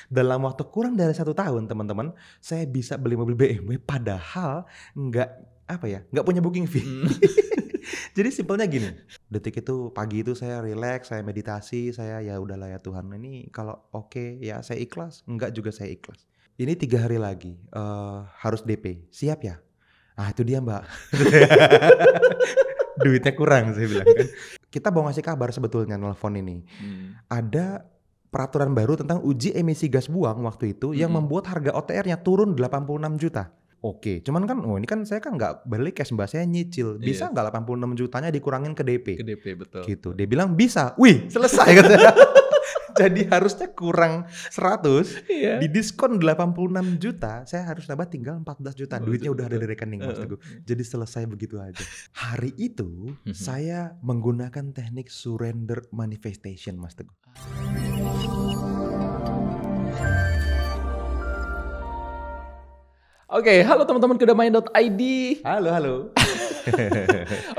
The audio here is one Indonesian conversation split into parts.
Dalam waktu kurang dari 1 tahun teman-teman, saya bisa beli mobil BMW padahal nggak nggak punya booking fee. Jadi simpelnya gini, detik itu pagi itu saya rileks, saya meditasi, saya ya udahlah ya Tuhan ini kalau oke ya saya ikhlas, enggak juga saya ikhlas. Ini 3 hari lagi harus DP, siap ya? Ah itu dia Mbak, duitnya kurang saya bilang kan. Kita mau ngasih kabar sebetulnya nelfon ini. Ada peraturan baru tentang uji emisi gas buang waktu itu yang membuat harga OTR-nya turun 86 juta. Oke, cuman kan ini kan saya kan nggak beli cash Mbak, saya nyicil. Bisa nggak 86 jutanya dikurangin ke DP? Ke DP betul. Gitu. Dia bilang bisa. Wih, selesai katanya. Jadi harusnya kurang 100, didiskon 86 juta, saya harus nambah tinggal 14 juta. Duitnya udah ada di rekening Mas Teguh. Jadi selesai begitu aja. Hari itu saya menggunakan teknik surrender manifestation Mas Teguh. Oke, halo teman-teman kedamaian.id. Halo.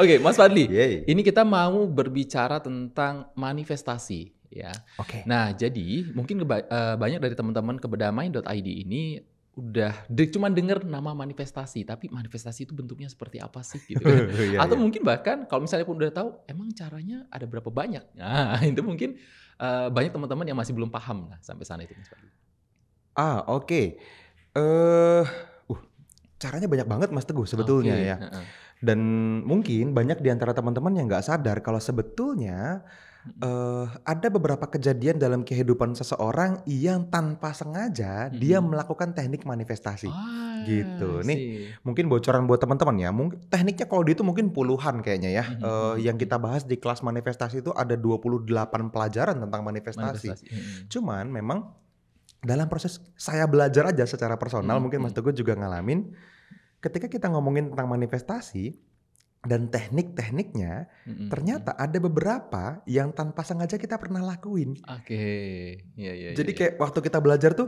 Oke, Mas Fadli. Yeay. Ini kita mau berbicara tentang manifestasi ya. Oke. Nah, jadi mungkin banyak dari teman-teman kedamaian.id ini udah cuma dengar nama manifestasi, tapi manifestasi itu bentuknya seperti apa sih gitu kan. Atau mungkin bahkan kalau misalnya pun udah tahu, emang caranya ada berapa banyak. Nah, itu mungkin banyak teman-teman yang masih belum paham lah sampai sana itu Mas Fadli. Oke. Caranya banyak banget Mas Teguh sebetulnya ya. Dan mungkin banyak di antara teman-teman yang nggak sadar kalau sebetulnya ada beberapa kejadian dalam kehidupan seseorang yang tanpa sengaja dia melakukan teknik manifestasi. Gitu. Nih mungkin bocoran buat teman-teman ya. Tekniknya kalau itu mungkin puluhan kayaknya ya. Yang kita bahas di kelas manifestasi itu ada 28 pelajaran tentang manifestasi. Cuman memang dalam proses saya belajar aja secara personal, mungkin Mas Teguh juga ngalamin, ketika kita ngomongin tentang manifestasi dan teknik-tekniknya, ternyata ada beberapa yang tanpa sengaja kita pernah lakuin. Jadi kayak waktu kita belajar tuh,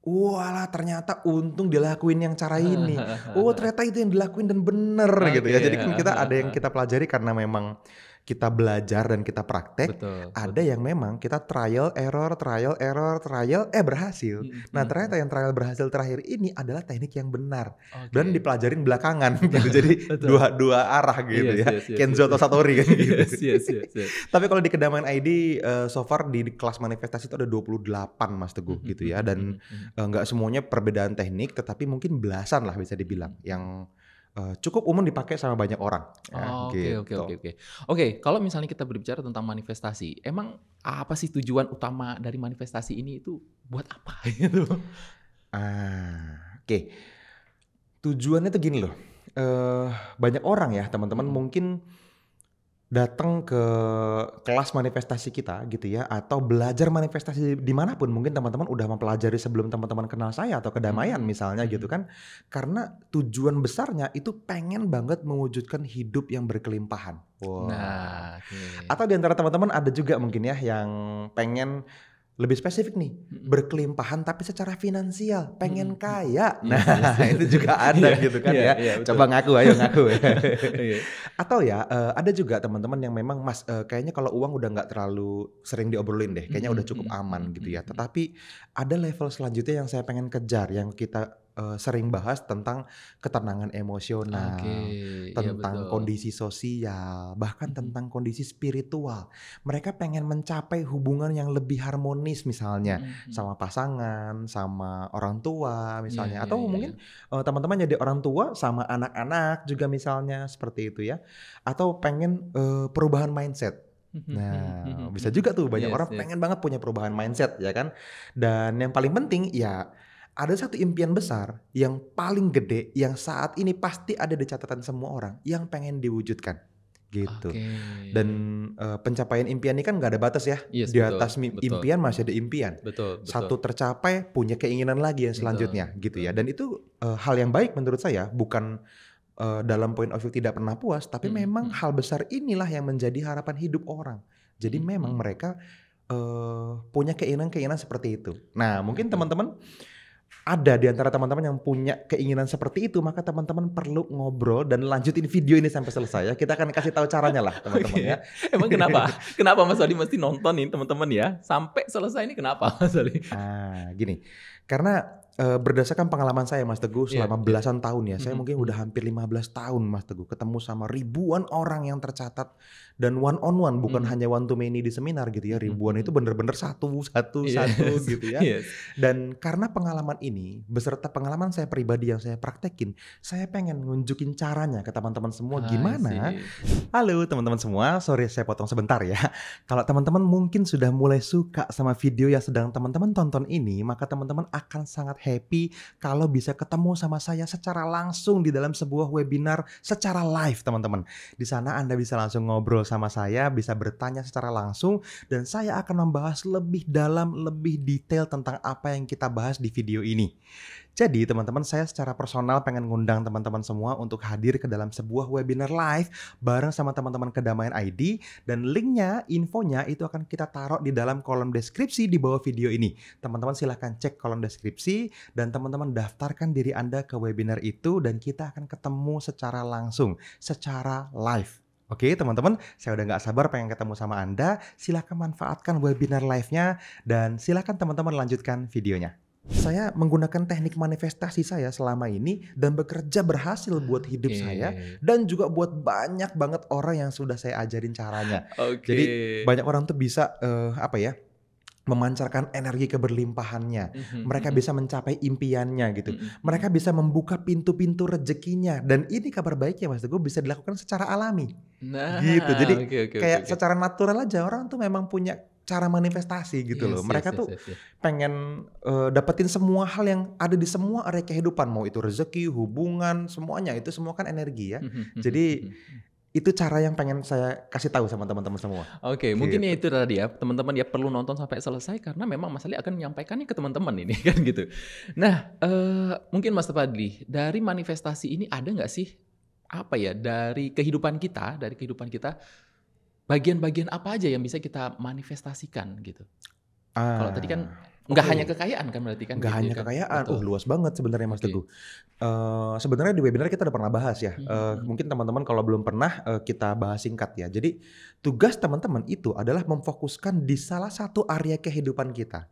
walah ternyata untung dilakuin yang cara ini. Ternyata itu yang dilakuin dan bener gitu ya. Jadi kan kita ada yang kita pelajari karena memang kita belajar dan kita praktek. Ada yang memang kita trial error berhasil. Nah ternyata yang trial berhasil terakhir ini adalah teknik yang benar dan dipelajarin belakangan gitu. Jadi dua arah gitu ya. Kenzo atau Satori kan gitu. Tapi kalau di Kedamaian ID so far di kelas manifestasi itu ada 28 Mas Teguh gitu ya. Dan nggak semuanya perbedaan teknik, tetapi mungkin belasan lah bisa dibilang yang cukup umum dipakai sama banyak orang. Oke, kalau misalnya kita berbicara tentang manifestasi, emang apa sih tujuan utama dari manifestasi ini itu buat apa gitu? Tujuannya tuh gini loh. Banyak orang ya teman-teman mungkin datang ke kelas manifestasi kita gitu ya, atau belajar manifestasi dimanapun, mungkin teman-teman udah mempelajari sebelum teman-teman kenal saya atau Kedamaian misalnya gitu kan, karena tujuan besarnya itu pengen banget mewujudkan hidup yang berkelimpahan. Atau di antara teman-teman ada juga mungkin ya yang pengen lebih spesifik nih, berkelimpahan tapi secara finansial, pengen kaya. Itu juga ada gitu kan ya. Coba ayo ngaku. Atau ya ada juga teman-teman yang memang Mas kayaknya kalau uang udah nggak terlalu sering diobrolin deh, kayaknya udah cukup aman gitu ya. Tetapi ada level selanjutnya yang saya pengen kejar, yang kita sering bahas tentang ketenangan emosional, tentang kondisi sosial, bahkan tentang kondisi spiritual. Mereka pengen mencapai hubungan yang lebih harmonis misalnya sama pasangan, sama orang tua misalnya, atau mungkin teman-teman jadi orang tua sama anak-anak juga misalnya seperti itu ya, atau pengen perubahan mindset. Nah bisa juga tuh banyak orang pengen banget punya perubahan mindset ya kan. Dan yang paling penting ya ada satu impian besar yang paling gede yang saat ini pasti ada di catatan semua orang yang pengen diwujudkan gitu. Dan pencapaian impian ini kan gak ada batas ya. Di atas impian masih ada impian. Satu tercapai punya keinginan lagi yang selanjutnya gitu ya. Dan itu hal yang baik menurut saya, bukan dalam point of view tidak pernah puas, tapi memang hal besar inilah yang menjadi harapan hidup orang. Jadi memang mereka punya keinginan-keinginan seperti itu. Nah mungkin teman-teman ada di antara teman-teman yang punya keinginan seperti itu, maka teman-teman perlu ngobrol dan lanjutin video ini sampai selesai ya. Kita akan kasih tahu caranya lah teman-teman ya. Oke. Emang kenapa? Kenapa Mas Wali mesti nontonin teman-teman ya? Sampai selesai ini kenapa Mas Wali? Gini, karena berdasarkan pengalaman saya Mas Teguh Iya, selama iya. belasan tahun ya, saya mungkin udah hampir 15 tahun Mas Teguh ketemu sama ribuan orang yang tercatat dan one on one, bukan hanya one to many di seminar gitu ya. Ribuan itu bener-bener satu Yes, gitu ya. yes. Dan karena pengalaman ini beserta pengalaman saya pribadi yang saya praktekin, saya pengen nunjukin caranya ke teman-teman semua I gimana. see. Halo teman-teman semua, sorry saya potong sebentar ya. Kalau teman-teman mungkin sudah mulai suka sama video yang sedang teman-teman tonton ini, maka teman-teman akan sangat happy kalau bisa ketemu sama saya secara langsung di dalam sebuah webinar secara live teman-teman. Di sana Anda bisa langsung ngobrol sama saya, bisa bertanya secara langsung, dan saya akan membahas lebih dalam, lebih detail tentang apa yang kita bahas di video ini. Jadi teman-teman, saya secara personal pengen ngundang teman-teman semua untuk hadir ke dalam sebuah webinar live bareng sama teman-teman Kedamaian ID, dan linknya, infonya itu akan kita taruh di dalam kolom deskripsi di bawah video ini. Teman-teman silahkan cek kolom deskripsi dan teman-teman daftarkan diri Anda ke webinar itu dan kita akan ketemu secara langsung, secara live. Oke teman-teman, saya udah gak sabar pengen ketemu sama Anda. Silahkan manfaatkan webinar live-nya dan silahkan teman-teman lanjutkan videonya. Saya menggunakan teknik manifestasi saya selama ini dan bekerja berhasil buat hidup saya dan juga buat banyak banget orang yang sudah saya ajarin caranya. Jadi banyak orang tuh bisa memancarkan energi keberlimpahannya. Mereka bisa mencapai impiannya gitu. Mereka bisa membuka pintu-pintu rezekinya. Dan ini kabar baiknya Mas Teguh, bisa dilakukan secara alami. Nah, Gitu. Jadi kayak oke. secara natural aja orang tuh memang punya cara manifestasi gitu loh. Mereka tuh pengen dapetin semua hal yang ada di semua area kehidupan. Mau itu rezeki, hubungan, semuanya. Itu semua kan energi ya. Jadi itu cara yang pengen saya kasih tahu sama teman-teman semua. Oke, mungkin ya itu tadi ya, teman-teman ya perlu nonton sampai selesai karena memang Mas Ali akan menyampaikannya ke teman-teman ini kan gitu. Nah, mungkin Mas Fadli, dari manifestasi ini ada nggak sih dari kehidupan kita, bagian-bagian apa aja yang bisa kita manifestasikan gitu? Kalau tadi kan nggak hanya kekayaan kan berarti kan? Nggak gitu hanya kan? kekayaan, Betul. luas banget sebenarnya Mas Teguh. Sebenarnya di webinar kita udah pernah bahas ya. Mungkin teman-teman kalau belum pernah kita bahas singkat ya. Jadi tugas teman-teman itu adalah memfokuskan di salah satu area kehidupan kita.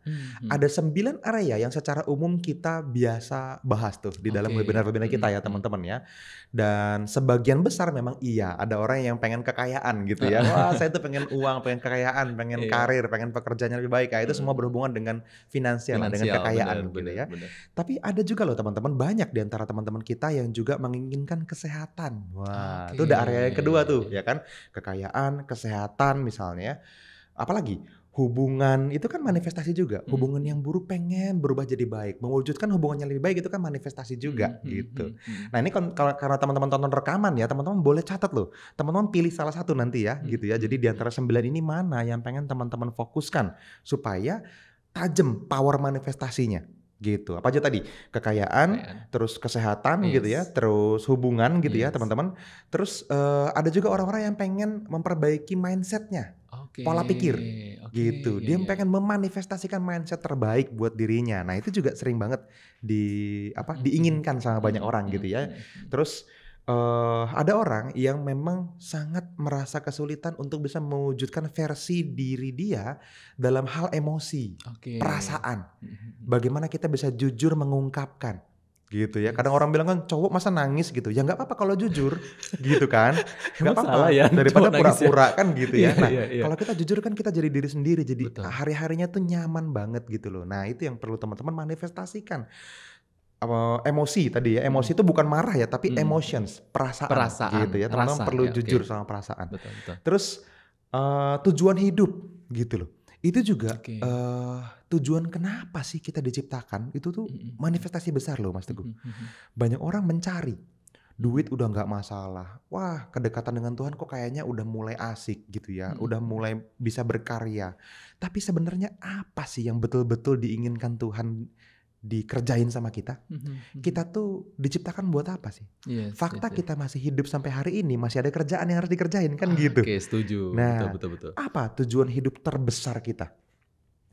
Ada 9 area yang secara umum kita biasa bahas tuh di dalam webinar-webinar kita ya teman-teman ya. Dan sebagian besar memang iya, ada orang yang pengen kekayaan gitu ya. Wah saya tuh pengen uang, pengen kekayaan, pengen karir, pengen pekerjaannya lebih baik. Itu semua berhubungan dengan finansial lah, dengan kekayaan gitu ya. Tapi ada juga loh teman-teman, banyak di antara teman-teman kita yang juga menginginkan kesehatan. Wah, itu udah area yang kedua tuh ya kan. Kekayaan, kesehatan misalnya. Apalagi hubungan itu kan manifestasi juga. Hubungan yang buruk pengen berubah jadi baik. Mewujudkan hubungan yang lebih baik itu kan manifestasi juga gitu. Nah ini karena teman-teman tonton rekaman ya, teman-teman boleh catat loh. Teman-teman pilih salah satu nanti ya gitu ya. Jadi di antara 9 ini mana yang pengen teman-teman fokuskan supaya tajam power manifestasinya gitu. Apa aja tadi? Kekayaan, terus kesehatan gitu ya, terus hubungan gitu ya teman-teman. Terus ada juga orang-orang yang pengen memperbaiki mindsetnya, pola pikir gitu. Dia pengen memanifestasikan mindset terbaik buat dirinya. Nah itu juga sering banget diinginkan sama banyak orang gitu ya. Terus ada orang yang memang sangat merasa kesulitan untuk bisa mewujudkan versi diri dia dalam hal emosi, perasaan. Bagaimana kita bisa jujur mengungkapkan gitu ya. Kadang orang bilang kan cowok masa nangis gitu. Ya nggak apa-apa kalau jujur gitu kan. Nggak apa-apa ya, daripada pura-pura kan gitu ya. Nah Iya. kalau kita jujur kan kita jadi diri sendiri. Jadi hari-harinya tuh nyaman banget gitu loh. Nah itu yang perlu teman-teman manifestasikan. Emosi tadi ya, emosi itu bukan marah ya, tapi emotions, perasaan gitu ya. Teman-teman perlu jujur sama perasaan. Betul. Terus tujuan hidup gitu loh. Itu juga tujuan kenapa sih kita diciptakan itu tuh manifestasi besar loh Mas Teguh. Banyak orang mencari duit udah nggak masalah. Wah kedekatan dengan Tuhan kok kayaknya udah mulai asik gitu ya, udah mulai bisa berkarya. Tapi sebenarnya apa sih yang betul-betul diinginkan Tuhan dikerjain sama kita? Kita tuh diciptakan buat apa sih? Fakta kita masih hidup sampai hari ini, masih ada kerjaan yang harus dikerjain kan gitu. Setuju. Nah, Betul. apa tujuan hidup terbesar kita?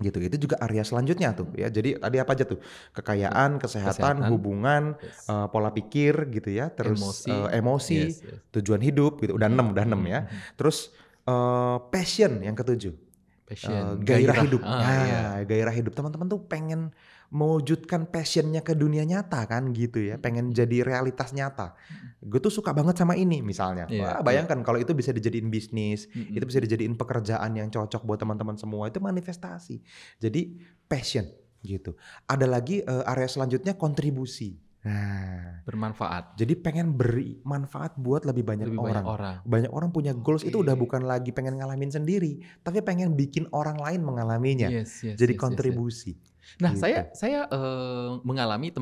gitu. Itu juga area selanjutnya tuh ya. Jadi tadi apa aja tuh? Kekayaan, kesehatan, hubungan, Yes. pola pikir gitu ya, terus Emosi. emosi, Yes, yes. tujuan hidup gitu. Udah 6 ya. Terus passion yang ketujuh. Passion, Gairah hidup. iya. Nah, gairah hidup. Teman-teman tuh pengen mewujudkan passionnya ke dunia nyata kan gitu ya. Pengen jadi realitas nyata. Gue tuh suka banget sama ini misalnya. Iya, Wah, bayangkan kalau itu bisa dijadiin bisnis, itu bisa iya. dijadiin pekerjaan yang cocok buat teman-teman semua. Itu manifestasi. Jadi passion gitu. Ada lagi area selanjutnya kontribusi. Nah, Bermanfaat. jadi pengen beri manfaat buat lebih banyak orang. Banyak orang punya goals itu udah bukan lagi pengen ngalamin sendiri, tapi pengen bikin orang lain mengalaminya. Yes, yes, Jadi yes, yes, kontribusi. Nah, Gitu. saya mengalami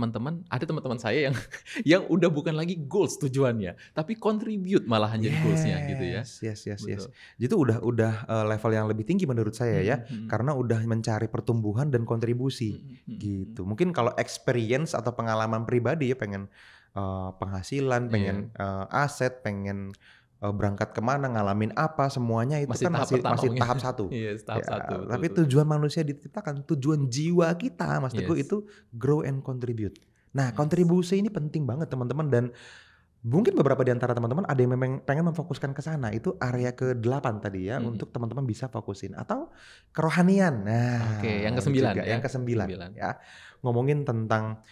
ada teman-teman saya yang yang udah bukan lagi goals tujuannya, tapi contribute malahan jadi goals-nya gitu ya. Yes. Betul. Itu udah level yang lebih tinggi menurut saya ya, karena udah mencari pertumbuhan dan kontribusi gitu. Mungkin kalau experience atau pengalaman pribadi ya pengen penghasilan, pengen aset, pengen berangkat kemana, ngalamin apa, semuanya itu Masih kan tahap masih pertama mungkin. tahap 1. Yes, tahap 1, betul, Tapi betul. tujuan manusia diciptakan, tujuan jiwa kita Mas Teguh Yes. itu grow and contribute. Nah, Yes. kontribusi ini penting banget teman-teman, dan mungkin beberapa di antara teman-teman ada yang memang pengen memfokuskan ke sana. Itu area ke-8 tadi ya, untuk teman-teman bisa fokusin. Atau kerohanian. Nah, Oke, yang ini ke-9 juga, ya. yang ke-9 ya. Ngomongin tentang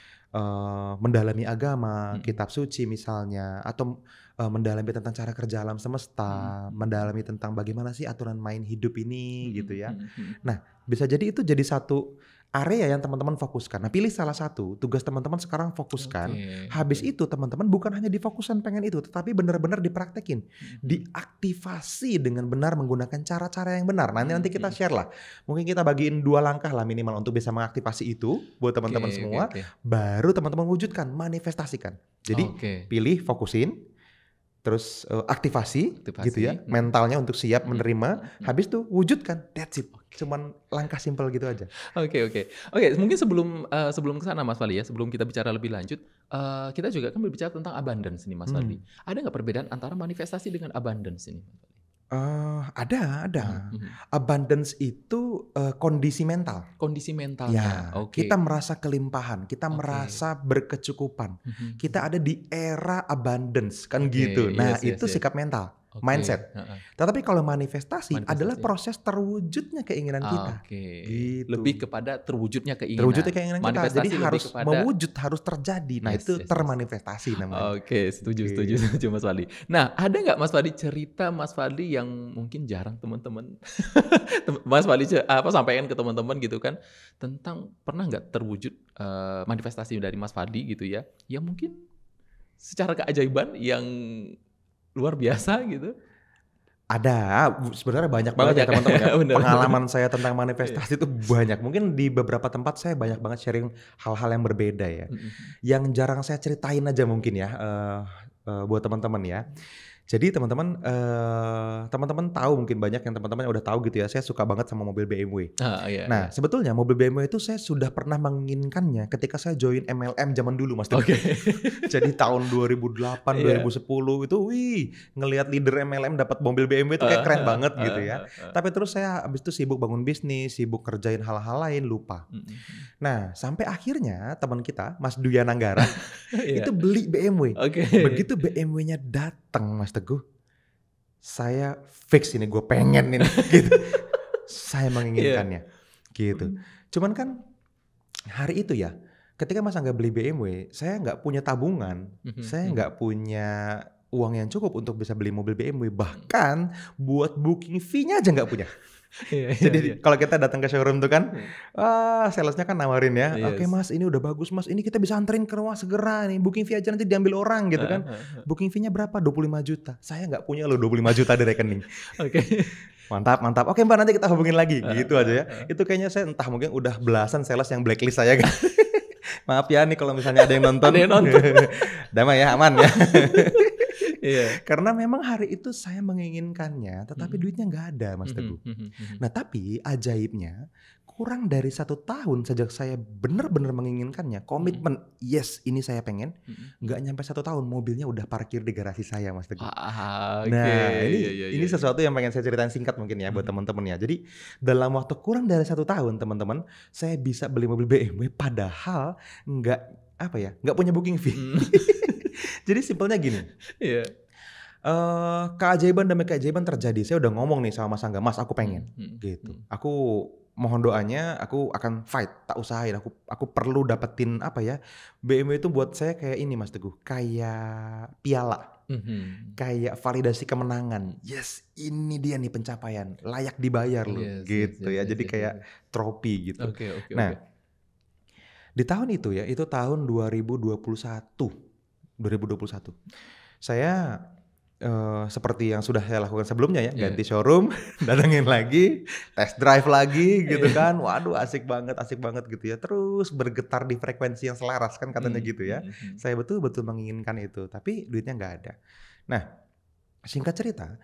mendalami agama, kitab suci misalnya, atau mendalami tentang cara kerja alam semesta, mendalami tentang bagaimana sih aturan main hidup ini gitu ya. Nah, bisa jadi itu jadi satu area yang teman-teman fokuskan. Nah, pilih salah satu, tugas teman-teman sekarang fokuskan. Habis itu teman-teman bukan hanya difokuskan pengen itu, tetapi benar-benar dipraktekin. Diaktifasi dengan benar menggunakan cara-cara yang benar. Nanti kita share lah. Mungkin kita bagiin 2 langkah lah minimal untuk bisa mengaktifasi itu buat teman-teman semua. Baru teman-teman wujudkan, manifestasikan. Jadi pilih, fokusin, terus aktivasi gitu ya, mentalnya untuk siap menerima, habis itu wujudkan, that's it. Cuman langkah simpel gitu aja. Oke, mungkin sebelum ke sana Mas Fadli ya, sebelum kita bicara lebih lanjut, kita juga kan berbicara tentang abundance nih Mas Fadli. Ada nggak perbedaan antara manifestasi dengan abundance ini? Ada. Abundance itu kondisi mental. Kondisi mentalnya. Ya, kita merasa kelimpahan, kita merasa berkecukupan. Kita ada di era abundance kan gitu. Nah, itu sikap mental, mindset. Tetapi kalau manifestasi adalah proses terwujudnya keinginan kita. Gitu. Lebih kepada terwujudnya keinginan. Terwujudnya keinginan kita. Jadi harus kepada mewujud, harus terjadi. Nah, itu termanifestasi namanya. Setuju Mas Fadli. Nah, ada nggak Mas Fadli cerita Mas Fadli yang mungkin jarang teman-teman Mas Fadli sampaikan ke teman-teman gitu kan, tentang pernah nggak terwujud manifestasi dari Mas Fadli gitu ya, yang mungkin secara keajaiban yang luar biasa gitu? Ada, sebenarnya banyak banget ya teman-teman ya. Pengalaman saya tentang manifestasi itu banyak. Mungkin di beberapa tempat saya banyak banget sharing hal-hal yang berbeda ya. Yang jarang saya ceritain aja mungkin ya buat teman-teman ya. Jadi teman-teman tahu, mungkin banyak yang teman-teman udah tahu gitu ya, saya suka banget sama mobil BMW. Nah, sebetulnya mobil BMW itu saya sudah pernah menginginkannya ketika saya join MLM zaman dulu Mas. Jadi tahun 2008, 2010 itu ngelihat leader MLM dapat mobil BMW itu kayak keren banget gitu ya. Tapi terus saya abis itu sibuk bangun bisnis, sibuk kerjain hal-hal lain, lupa. Nah, sampai akhirnya teman kita, Mas Duya Nanggara, itu beli BMW. Begitu BMW-nya datang Mas Teguh, saya fix ini, gue pengen ini gitu. Saya menginginkannya gitu. Cuman kan hari itu ya, ketika Mas Angga beli BMW, saya nggak punya tabungan, saya nggak punya uang yang cukup untuk bisa beli mobil BMW. Bahkan buat booking fee-nya aja nggak punya. Jadi kalau kita datang ke showroom tuh kan, salesnya kan nawarin ya, oke Mas, ini udah bagus Mas, ini kita bisa anterin ke rumah segera nih, booking fee aja nanti diambil orang gitu kan. Booking fee-nya berapa? 25 juta. Saya nggak punya loh 25 juta di rekening. Mantap. Oke Mbak, nanti kita hubungin lagi. Gitu aja ya. Itu kayaknya saya entah mungkin udah belasan sales yang blacklist saya kan. Maaf ya nih kalau misalnya ada yang nonton. Damai ya, aman ya. Karena memang hari itu saya menginginkannya, tetapi duitnya nggak ada Mas Teguh. Nah tapi ajaibnya, kurang dari 1 tahun sejak saya benar-benar menginginkannya, komitmen, yes ini saya pengen, nggak nyampe 1 tahun mobilnya udah parkir di garasi saya, Mas Teguh. Oke, Nah, iya, iya, ini iya. sesuatu yang pengen saya ceritain singkat mungkin ya buat teman-teman ya. Jadi dalam waktu kurang dari 1 tahun teman-teman, saya bisa beli mobil BMW padahal nggak apa ya, nggak punya booking fee. Jadi simpelnya gini. Iya. Keajaiban demi keajaiban terjadi. Saya udah ngomong nih sama Mas Angga, Mas aku pengen gitu. Aku mohon doanya, aku akan fight, tak usahain. Aku perlu dapetin apa ya? BMW itu buat saya kayak ini Mas Teguh, kayak piala. Kayak validasi kemenangan. Yes, ini dia nih pencapaian, layak dibayar loh gitu ya. Jadi kayak trofi gitu. Nah, di tahun itu ya, itu tahun 2021. Saya seperti yang sudah saya lakukan sebelumnya ya, ganti showroom, datengin lagi, test drive lagi gitu kan. Waduh asik banget gitu ya. Terus bergetar di frekuensi yang selaras kan katanya gitu ya. Saya betul-betul menginginkan itu, tapi duitnya nggak ada. Nah, singkat cerita,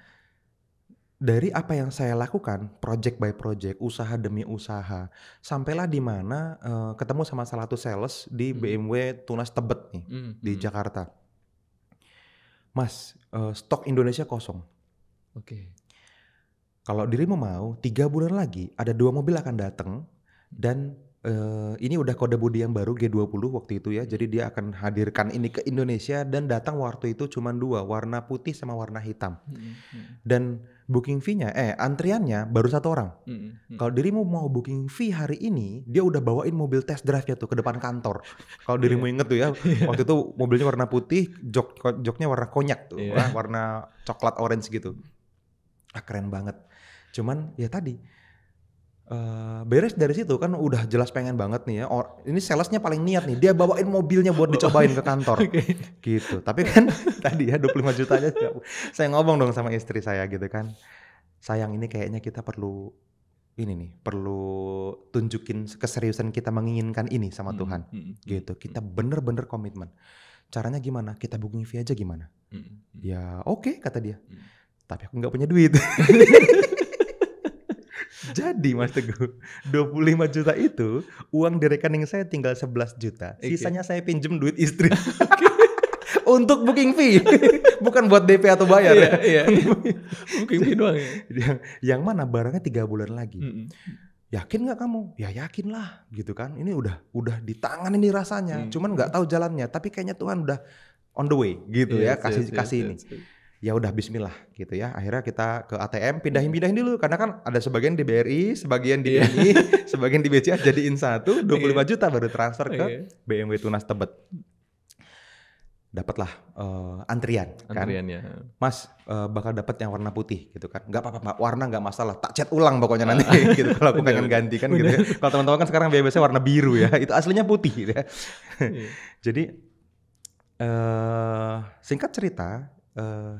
dari apa yang saya lakukan, project by project, usaha demi usaha, sampailah di mana ketemu sama salah satu sales di BMW Tunas Tebet nih di Jakarta. Mas, stok Indonesia kosong. Kalau dirimu mau, 3 bulan lagi ada 2 mobil akan datang dan ini udah kode budi yang baru G20 waktu itu ya. Jadi dia akan hadirkan ini ke Indonesia dan datang waktu itu cuma 2, warna putih sama warna hitam. Dan booking fee-nya, antriannya baru 1 orang. Kalau dirimu mau booking fee hari ini, dia udah bawain mobil test drive-nya tuh ke depan kantor. Kalau dirimu inget tuh ya, waktu itu mobilnya warna putih, joknya warna konyak tuh, warna coklat orange gitu. Keren banget. Cuman ya tadi, beres dari situ kan udah jelas pengen banget nih ya. Ini salesnya paling niat nih, dia bawain mobilnya buat dicobain ke kantor. Gitu. Tapi kan tadi ya 25 juta aja saya ngomong dong sama istri saya gitu kan. Sayang, ini kayaknya kita perlu tunjukin keseriusan kita menginginkan ini sama Tuhan. Gitu. Kita bener-bener komitmen. Caranya gimana? Kita booking fee aja gimana? Ya oke, kata dia. Tapi aku nggak punya duit. Jadi Mas Teguh, 25 juta itu uang di rekening saya tinggal 11 juta. Sisanya saya pinjem duit istri. Untuk booking fee. Bukan buat DP atau bayar ya. Iya. Booking fee doang ya. Yang mana barangnya 3 bulan lagi. Yakin gak kamu? Ya yakin lah gitu kan. Ini udah di tangan ini rasanya. Cuman gak tahu jalannya. Tapi kayaknya Tuhan udah on the way gitu ya. Kasih ini. Ya udah bismillah gitu ya. Akhirnya kita ke ATM pindahin dulu karena kan ada sebagian di BRI, sebagian di BNI, sebagian di BCA jadiin 25 juta baru transfer ke BMW Tunas Tebet. Dapatlah antrian kan. Mas bakal dapat yang warna putih gitu kan. Enggak apa-apa Pak, warna enggak masalah. Tak cat ulang pokoknya nanti gitu kalau aku pengen ganti kan gitu ya. Kalau teman-teman kan sekarang biasanya warna biru ya. Itu aslinya putih gitu ya. Jadi singkat cerita,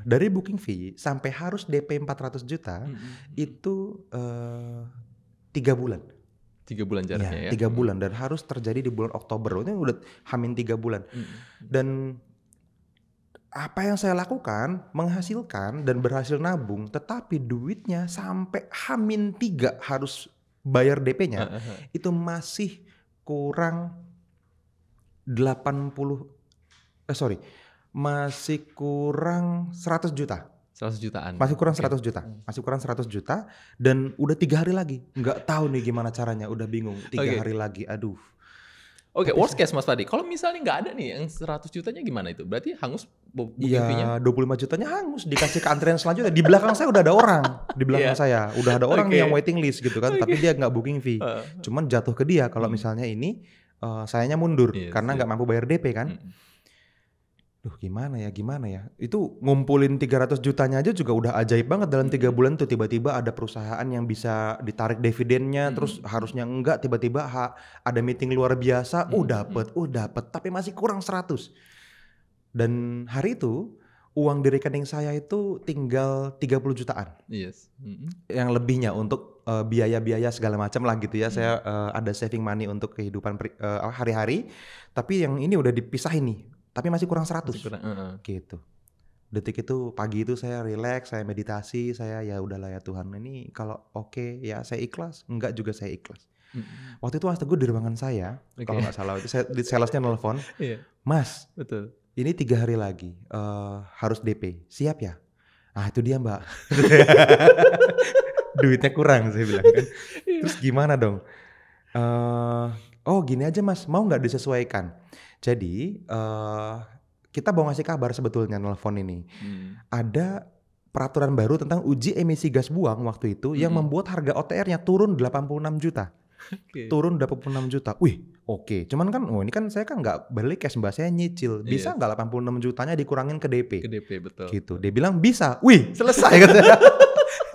dari booking fee sampai harus DP 400 juta itu 3 bulan. 3 bulan jaraknya ya. 3 bulan dan harus terjadi di bulan Oktober. Ini udah hamin 3 bulan. Dan apa yang saya lakukan menghasilkan dan berhasil nabung, tetapi duitnya sampai hamin 3 harus bayar DP-nya itu masih kurang masih kurang 100 juta. 100 jutaan. Masih kurang 100 juta. Masih kurang 100 juta dan udah 3 hari lagi. Nggak tahu nih gimana caranya, udah bingung. 3 hari lagi, aduh. Worst case Mas Fadi. Kalau misalnya nggak ada nih yang 100 jutanya gimana itu? Berarti hangus booking fee-nya? 25 jutanya hangus. Dikasih ke antrian selanjutnya. Di belakang saya udah ada orang. Di belakang saya. Udah ada orang nih yang waiting list gitu kan. Tapi dia nggak booking fee. Cuman jatuh ke dia kalau misalnya ini sayanya mundur. Karena nggak mampu bayar DP kan. Duh gimana ya. Itu ngumpulin 300 jutanya aja juga udah ajaib banget dalam 3 bulan tuh. Tiba-tiba ada perusahaan yang bisa ditarik dividennya, terus harusnya enggak, tiba-tiba ada meeting luar biasa, dapet, tapi masih kurang 100. Dan hari itu uang di rekening saya itu tinggal 30 jutaan. Yang lebihnya untuk biaya-biaya segala macam lah gitu ya. Saya ada saving money untuk kehidupan hari-hari, tapi yang ini udah dipisahin nih. Tapi masih kurang 100 gitu. Detik itu pagi itu saya relax, saya meditasi, saya ya udahlah ya Tuhan ini kalau oke ya saya ikhlas, enggak juga saya ikhlas. Mhm. Waktu itu Mas Teguh di ruangan saya, Oke. kalau nggak salah itu salesnya nelfon, Iya, "Mas, betul. ini 3 hari lagi harus DP, siap ya?" "Ah itu dia Mbak." Duitnya kurang saya bilang kan. Iya. "Terus gimana dong?" "Oh gini aja Mas, mau nggak disesuaikan?" Jadi kita mau ngasih kabar sebetulnya nelfon ini. Mmm. Ada peraturan baru tentang uji emisi gas buang waktu itu yang Mhm. membuat harga OTR-nya turun 86 juta. Oke. Turun 86 juta. Wih, oke. Cuman kan, oh ini kan saya kan nggak balik cash Mbak, saya nyicil. Iya, Bisa nggak 86 jutanya dikurangin ke DP? ke DP betul. Gitu. Dia bilang bisa. Wih, selesai katanya.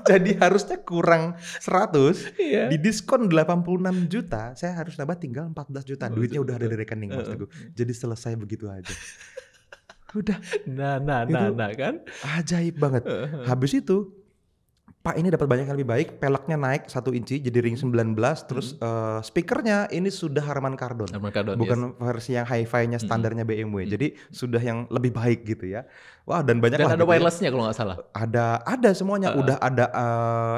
Jadi harusnya kurang 100, Iya. didiskon 86 juta, saya harus nambah tinggal 14 juta. Duitnya udah ada Betul. di rekening Mas Heeh. Teguh. Jadi selesai begitu aja. Udah, Nah itu kan? ajaib banget. Heeh heeh. Habis itu Pak ini dapat banyak yang lebih baik, peleknya naik 1 inci jadi ring 19, terus speakernya ini sudah Harman Kardon. Harman Kardon, yes. Bukan versi yang hi-fi-nya standarnya BMW. Mhm. Jadi sudah yang lebih baik gitu ya. Wah, dan banyak Dan lah ada gitu ya. wireless-nya kalau nggak salah. Ada semuanya, Heeh. udah ada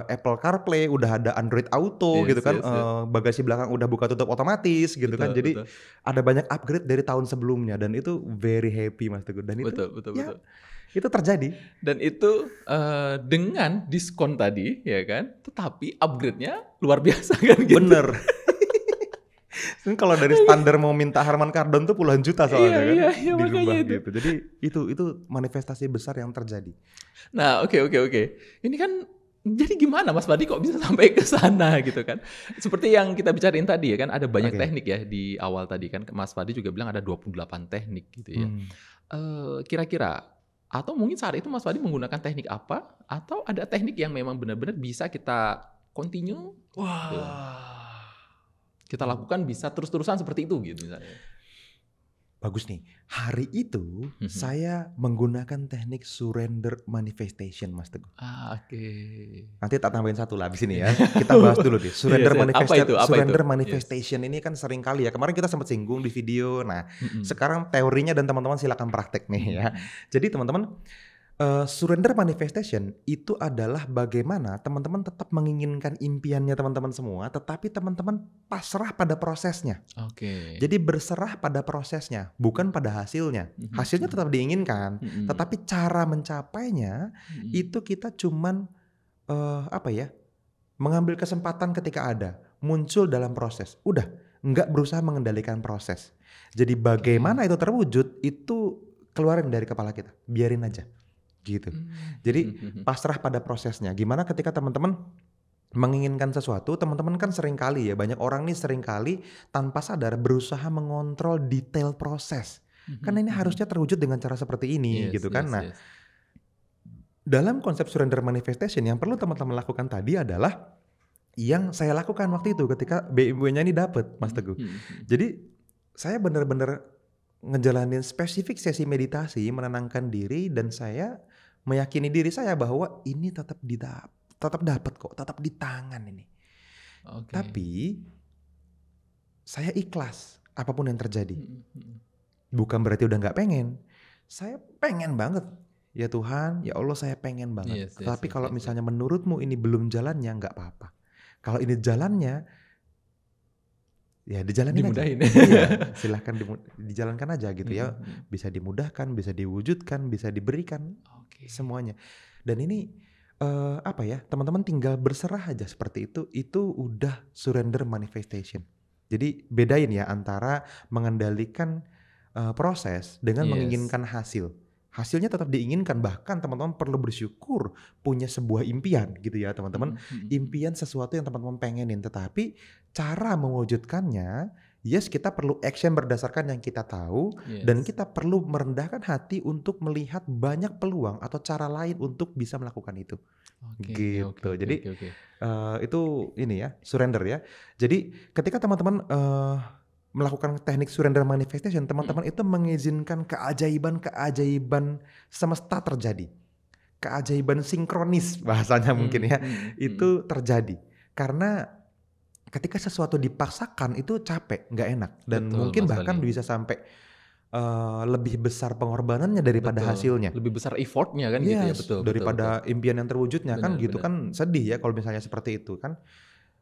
Apple CarPlay, udah ada Android Auto Yes, gitu kan, yes, yes. bagasi belakang udah buka tutup otomatis gitu kan. Betul, Jadi betul. ada banyak upgrade dari tahun sebelumnya dan itu very happy Mas Teguh. Dan itu Betul. ya itu terjadi. Dan itu dengan diskon tadi, ya kan? Tetapi upgrade-nya luar biasa kan gitu. Bener. Kan kalau dari standar mau minta Harman Kardon tuh puluhan juta soalnya kan Iya, makanya dirubah itu. gitu. Jadi itu manifestasi besar yang terjadi. Nah, oke. Ini kan jadi gimana Mas Fadi kok bisa sampai ke sana gitu kan? Seperti yang kita bicarain tadi ya kan, ada banyak Oke. teknik ya di awal tadi kan. Mas Fadi juga bilang ada 28 teknik gitu ya. Kira-kira atau mungkin saat itu Mas Fadi menggunakan teknik apa? Atau ada teknik yang memang benar-benar bisa kita continue? Wah. Kita lakukan bisa terus-terusan seperti itu gitu misalnya. Bagus nih. Hari itu saya menggunakan teknik surrender manifestation Mas Teguh. Oke. Nanti tak tambahin satu lah abis ini ya. Kita bahas dulu deh. Surrender Apa surrender itu? manifestation ini kan sering kali ya. Kemarin kita sempat singgung di video. Nah, sekarang teorinya dan teman-teman silakan praktek nih ya. Jadi teman-teman, surrender manifestation itu adalah bagaimana teman-teman tetap menginginkan impiannya teman-teman semua, tetapi teman-teman pasrah pada prosesnya. Oke. Jadi berserah pada prosesnya, bukan pada hasilnya. Hasilnya tetap diinginkan, tetapi cara mencapainya itu kita cuman mengambil kesempatan ketika ada, muncul dalam proses. Udah, nggak berusaha mengendalikan proses. Jadi bagaimana itu terwujud itu keluarin dari kepala kita, biarin aja. Gitu. Jadi pasrah pada prosesnya. Gimana ketika teman-teman menginginkan sesuatu, teman-teman kan sering kali ya, banyak orang nih sering kali tanpa sadar berusaha mengontrol detail proses. Karena ini harusnya terwujud dengan cara seperti ini gitu kan. Nah, dalam konsep surrender manifestation yang perlu teman-teman lakukan tadi adalah yang saya lakukan waktu itu ketika BMW-nya ini dapet Mas Teguh. Jadi saya benar-benar ngejalanin spesifik sesi meditasi, menenangkan diri, dan saya meyakini diri saya bahwa ini tetap dapat kok, tetap di tangan ini. Tapi saya ikhlas apapun yang terjadi. Bukan berarti udah nggak pengen. Saya pengen banget. Ya Tuhan, ya Allah saya pengen banget. Tapi kalau misalnya menurutmu ini belum jalannya, nggak apa-apa. Kalau ini jalannya, ya dijalanin dimudahin. aja. Iya, silahkan dijalankan aja gitu ya. Bisa dimudahkan, bisa diwujudkan, bisa diberikan, semuanya. Dan ini teman-teman tinggal berserah aja seperti itu. Itu udah surrender manifestation. Jadi bedain ya antara mengendalikan proses dengan menginginkan hasil. Hasilnya tetap diinginkan, bahkan teman-teman perlu bersyukur punya sebuah impian gitu ya teman-teman. Impian sesuatu yang teman-teman pengenin, tetapi cara mewujudkannya, kita perlu action berdasarkan yang kita tahu, dan kita perlu merendahkan hati untuk melihat banyak peluang atau cara lain untuk bisa melakukan itu. Gitu. Jadi itu ini ya, surrender ya. Jadi ketika teman-teman melakukan teknik surrender manifestation, teman-teman itu mengizinkan keajaiban semesta terjadi. Keajaiban sinkronis bahasanya mungkin ya. Itu terjadi. Karena ketika sesuatu dipaksakan itu capek, nggak enak. Dan mungkin bahkan bisa sampai lebih besar pengorbanannya daripada hasilnya. Lebih besar effortnya kan gitu ya, betul. Daripada impian yang terwujudnya kan gitu bener. kan sedih ya kalau misalnya seperti itu kan.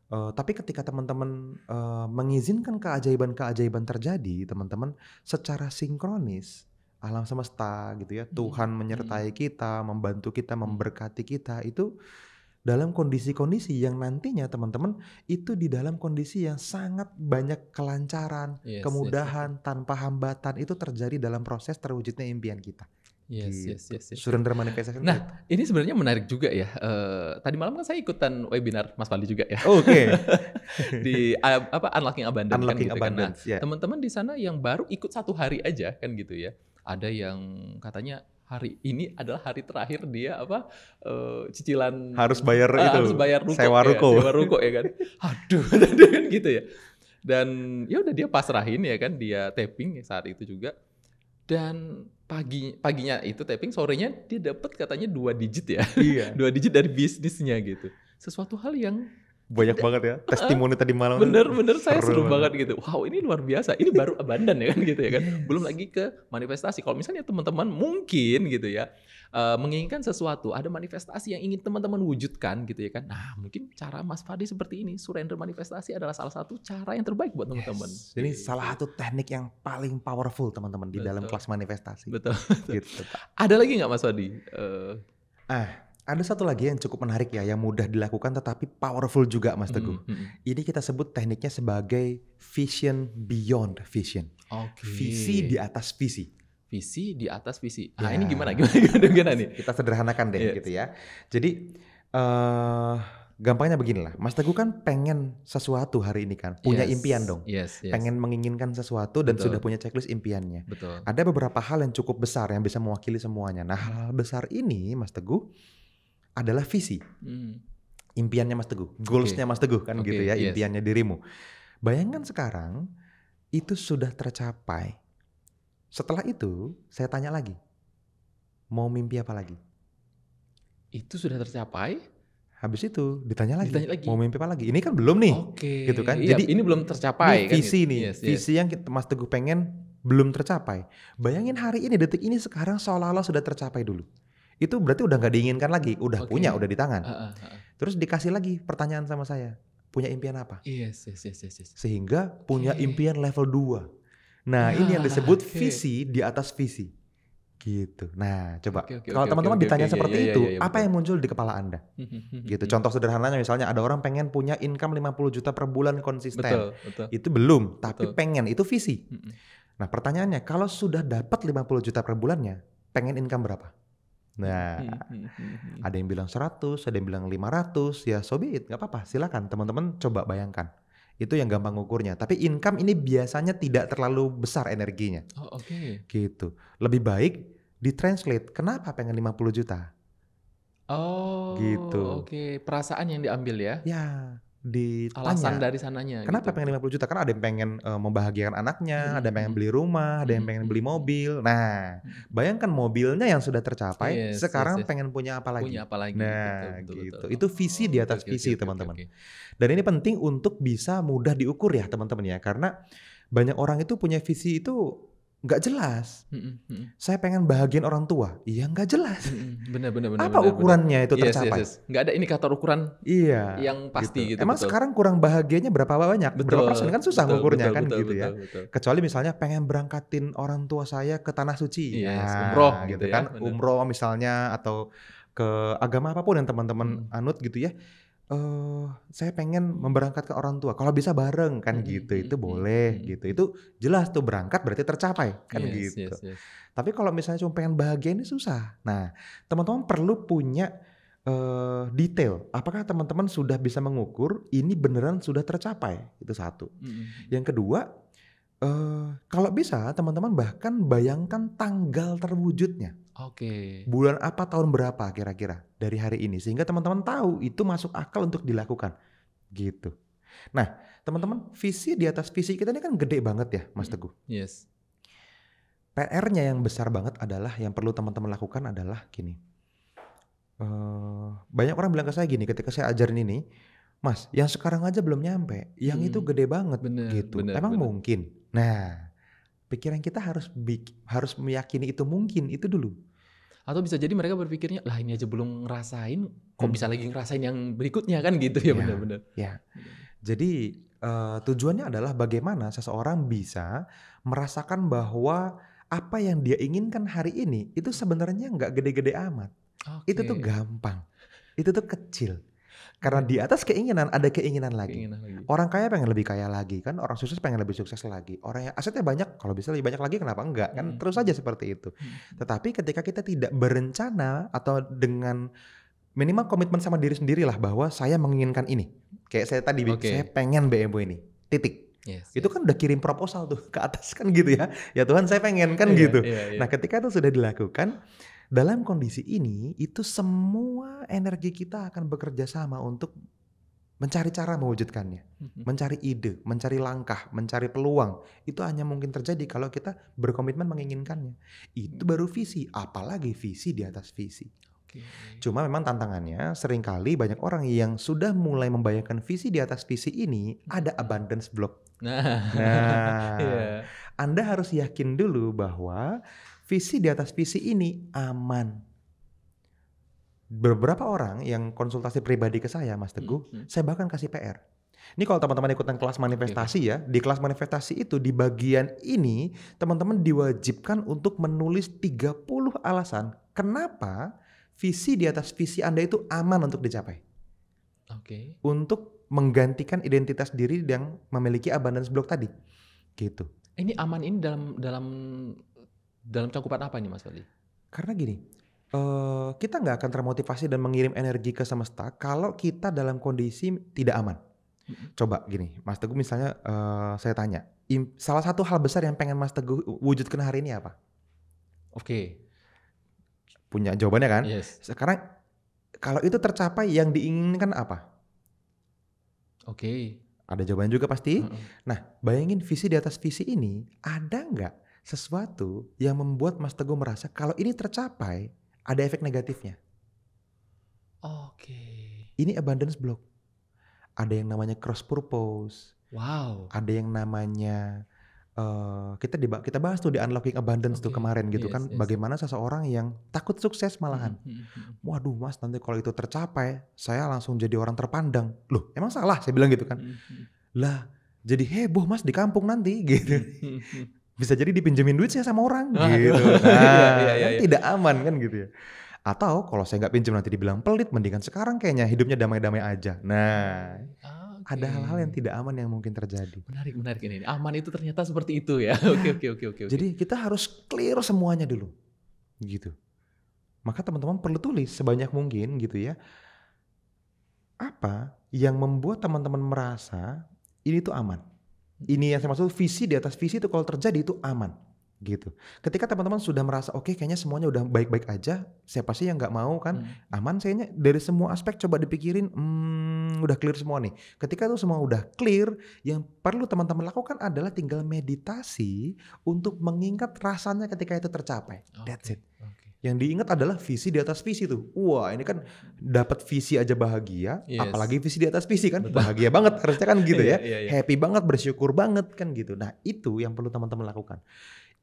Tapi ketika teman-teman, mengizinkan keajaiban-keajaiban terjadi, teman-teman, secara sinkronis, alam semesta gitu ya, Mhm, Tuhan mhm, menyertai kita, membantu kita, mhm. memberkati kita, itu dalam kondisi-kondisi yang nantinya teman-teman, itu di dalam kondisi yang sangat banyak kelancaran, Yes, yes, yes, yes. kemudahan, tanpa hambatan, itu terjadi dalam proses terwujudnya impian kita, Yes, yes, gitu. yes, yes, yes. Surrender manifestation itu. Nah, ini sebenarnya menarik juga ya, tadi malam kan saya ikutan webinar Mas Fadli juga ya, Oke. di apa, Unlocking Abundant kan Unlocking gitu kan. Nah, abundance, ya. teman-teman di sana yang baru ikut 1 hari aja kan gitu ya, ada yang katanya hari ini adalah hari terakhir dia apa, cicilan Harus bayar harus itu, bayar ruko sewa ya, ruko. sewa ruko ya kan. Aduh, kan gitu ya. Dan ya udah dia pasrahin ya kan, dia tapping saat itu juga. Dan paginya itu tapping, sorenya dia dapat katanya 2 digit ya, Iya. 2 digit dari bisnisnya gitu. Sesuatu hal yang Banyak tidak banget ya, heeh, testimoni tadi malam tuh bener saya seru seru banget. banget gitu. Wow, ini luar biasa, ini baru abundant ya kan gitu ya kan. Belum Yes. lagi ke manifestasi. Kalau misalnya teman-teman mungkin gitu ya, menginginkan sesuatu, ada manifestasi yang ingin teman-teman wujudkan gitu ya kan. Nah, mungkin cara Mas Fadi seperti ini, surrender manifestasi adalah salah satu cara yang terbaik buat teman-teman, Yes, ini salah gitu. satu teknik yang paling powerful teman-teman di dalam Betul kelas manifestasi, betul betul. gitu. Ada lagi nggak Mas Fadi? Ada satu lagi yang cukup menarik ya, yang mudah dilakukan tetapi powerful juga Mas Teguh. Mhm mhm. Ini kita sebut tekniknya sebagai vision beyond vision. Visi di Oke, atas visi. visi di atas visi. Ah, ini gimana Ya, gimana gimana nih? kita sederhanakan deh Iya. gitu ya. Jadi, gampangnya beginilah, Mas Teguh kan pengen sesuatu hari ini kan, punya impian Yes dong. yes yes. Pengen menginginkan sesuatu dan sudah Betul punya checklist impiannya. betul. Ada beberapa hal yang cukup besar yang bisa mewakili semuanya. Nah, hal-hal besar ini Mas Teguh adalah visi, Mmm, impiannya Mas Teguh, oke goals-nya Mas Teguh kan oke, gitu ya, yes. impiannya dirimu. Bayangkan sekarang itu sudah tercapai. Setelah itu saya tanya lagi, mau mimpi apa lagi? Itu sudah tercapai, Habis itu ditanya lagi, ditanya lagi? mau mimpi apa lagi? Ini kan belum nih, Oke, gitu kan. iya Jadi ini belum ini tercapai kan gitu. visi nih, Yes yes. visi yang Mas Teguh pengen belum tercapai. Bayangin hari ini, detik ini sekarang seolah-olah sudah tercapai dulu. Itu berarti udah nggak diinginkan lagi, udah punya, Oke. udah di tangan. Heeh heeh. Terus dikasih lagi pertanyaan sama saya, punya impian apa? Yes yes yes yes yes. Sehingga punya Oke. impian level 2. Nah, ini yang Ah, disebut oke. visi di atas visi. Gitu. Nah, coba Oke oke kalau oke oke teman-teman oke oke. ditanya Iya iya seperti iya iya itu, iya, apa betul. yang muncul di kepala Anda? Gitu. Contoh sederhananya misalnya ada orang pengen punya income 50 juta per bulan konsisten. Betul betul Itu belum, tapi betul. pengen, itu visi. Mhm. Nah, pertanyaannya, kalau sudah dapat 50 juta per bulannya, pengen income berapa? Mhm Nah, mhm mhm mhm. ada yang bilang 100, ada yang bilang 500, ya so be it, nggak apa-apa, silakan teman-teman coba bayangkan. Itu yang gampang ngukurnya. Tapi income ini biasanya tidak terlalu besar energinya, Oh, oke. gitu. Lebih baik ditranslate, kenapa pengen 50 juta? Oh, Gitu. oke. Perasaan yang diambil ya? Ya, Alasan ditanya, dari sananya gitu kenapa pengen gitu. 50 juta? Karena ada yang pengen membahagiakan anaknya, ada Mhm yang pengen mhm. beli rumah, ada yang Mhm pengen mhm beli mhm. mobil. Nah, Mhm. bayangkan mobilnya yang sudah tercapai, Yes yes sekarang yes. pengen punya apa Punya lagi? apa lagi? Betul Nah, betul betul. gitu. Itu visi di Oh, oke atas oke oke visi, oke oke teman-teman. oke. Dan ini penting untuk bisa mudah diukur ya, teman-teman ya. Karena banyak orang itu punya visi itu nggak jelas. Mhm mhm. Saya pengen bahagiain orang tua, iya nggak jelas. Mhm. Bener bener bener Apa bener bener. ukurannya itu Yes yes tercapai? yes. Nggak ada indikator ukuran Iya, yang gitu. pasti gitu, Emang betul. sekarang kurang bahagianya berapa banyak? Berapa persen? Betul Kan susah betul ngukurnya betul kan betul gitu betul ya. betul. Kecuali misalnya pengen berangkatin orang tua saya ke tanah suci. Yes, umroh Nah, gitu gitu ya, kan. bener. Umroh misalnya atau ke agama apapun yang teman-teman Mhm. anut gitu ya. Saya pengen memberangkatkan orang tua. Kalau bisa bareng kan Mhm gitu. mhm Itu mhm boleh mhm gitu. mhm. Itu jelas tuh berangkat berarti tercapai kan Yes gitu. yes yes. Tapi kalau misalnya cuma pengen bahagia ini susah. Nah, teman-teman perlu punya detail. Apakah teman-teman sudah bisa mengukur ini beneran sudah tercapai? Itu satu. Mhm mhm. Yang kedua, kalau bisa teman-teman bahkan bayangkan tanggal terwujudnya. Oke. Bulan apa, tahun berapa kira-kira dari hari ini. Sehingga teman-teman tahu itu masuk akal untuk dilakukan. Gitu. Nah, teman-teman, visi di atas visi kita ini kan gede banget ya, Mas Mhm. Teguh. Yes. PR-nya yang besar banget adalah yang perlu teman-teman lakukan adalah gini. Banyak orang bilang ke saya gini ketika saya ajarin ini, "Mas, yang sekarang aja belum nyampe, yang itu Mhm. gede banget," Bener gitu. bener "Emang bener. mungkin?" Nah, pikiran kita harus meyakini itu mungkin, itu dulu. Atau bisa jadi mereka berpikirnya, lah ini aja belum ngerasain, kok bisa Hmm. lagi ngerasain yang berikutnya kan gitu ya, Ya, benar-benar. ya. Jadi tujuannya adalah bagaimana seseorang bisa merasakan bahwa apa yang dia inginkan hari ini itu sebenarnya nggak gede-gede amat. Itu tuh Oke, gampang. Itu tuh kecil. Karena iya, di atas keinginan ada keinginan lagi. keinginan lagi. Orang kaya pengen lebih kaya lagi kan, orang sukses pengen lebih sukses lagi. Orang yang asetnya banyak, kalau bisa lebih banyak lagi kenapa enggak kan? Terus aja seperti itu. Tetapi ketika kita tidak berencana atau dengan minimal komitmen sama diri sendiri lah bahwa saya menginginkan ini. Kayak saya tadi, saya Oke, pengen BMW ini. Titik. yes, Itu yes. kan udah kirim proposal tuh ke atas kan gitu ya. Ya Tuhan saya pengen kan Iya, gitu. iya, iya. Nah ketika itu sudah dilakukan, dalam kondisi ini itu semua energi kita akan bekerja sama untuk mencari cara mewujudkannya. Mencari ide, mencari langkah, mencari peluang. Itu hanya mungkin terjadi kalau kita berkomitmen menginginkannya. Itu baru visi, apalagi visi di atas visi. Oke. Cuma memang tantangannya seringkali banyak orang yang sudah mulai membayangkan visi di atas visi ini ada abundance block. Nah, Nah, iya. Anda harus yakin dulu bahwa visi di atas visi ini aman. Beberapa orang yang konsultasi pribadi ke saya, Mas Teguh, saya bahkan kasih PR. Ini kalau teman-teman ikutan kelas manifestasi ya, di kelas manifestasi itu di bagian ini teman-teman diwajibkan untuk menulis 30 alasan kenapa visi di atas visi Anda itu aman untuk dicapai. Oke. Untuk menggantikan identitas diri yang memiliki abundance block tadi. Gitu. Ini aman ini dalam cakupan apa ini Mas Fadli? Karena gini, kita nggak akan termotivasi dan mengirim energi ke semesta kalau kita dalam kondisi tidak aman. Coba gini, Mas Teguh misalnya saya tanya, salah satu hal besar yang pengen Mas Teguh wujudkan hari ini apa? Oke. Punya jawabannya kan? Yes. Sekarang kalau itu tercapai yang diinginkan apa? Oke. Ada jawabannya juga pasti. Heeh. Nah, bayangin visi di atas visi ini, ada nggak sesuatu yang membuat Mas Teguh merasa kalau ini tercapai, ada efek negatifnya? Oke. Ini abundance block. Ada yang namanya cross purpose. Wow. Ada yang namanya kita bahas tuh di Unlocking Abundance tuh Oke. kemarin gitu Yes, kan. yes. Bagaimana seseorang yang takut sukses malahan. Waduh Mas, nanti kalau itu tercapai, saya langsung jadi orang terpandang. Loh, emang salah? Saya bilang gitu kan. Lah, jadi heboh Mas di kampung nanti gitu. Bisa jadi dipinjemin duit saya sama orang gitu. Iya, Nah, iya, kan iya. tidak aman kan gitu ya. Atau kalau saya nggak pinjam nanti dibilang pelit, mendingan sekarang kayaknya hidupnya damai-damai aja. Nah, ada hal-hal yang tidak aman yang mungkin terjadi. Menarik ini. Aman itu ternyata seperti itu ya. Oke. Jadi kita harus clear semuanya dulu. Gitu. Maka teman-teman perlu tulis sebanyak mungkin gitu ya. Apa yang membuat teman-teman merasa ini tuh aman. Ini yang saya maksud visi di atas visi itu kalau terjadi itu aman. Gitu. Ketika teman-teman sudah merasa oke, kayaknya semuanya udah baik-baik aja, siapa sih yang nggak mau kan? Aman kayaknya dari semua aspek coba dipikirin, udah clear semua nih. Ketika itu semua udah clear, yang perlu teman-teman lakukan adalah tinggal meditasi untuk mengingat rasanya ketika itu tercapai. That's it. Yang diingat adalah visi di atas visi tuh. Wah ini kan dapat visi aja bahagia, Yes. apalagi visi di atas visi kan. Betul. Bahagia banget harusnya kan gitu ya. Iya. Happy banget, bersyukur banget kan gitu. Nah itu yang perlu teman-teman lakukan.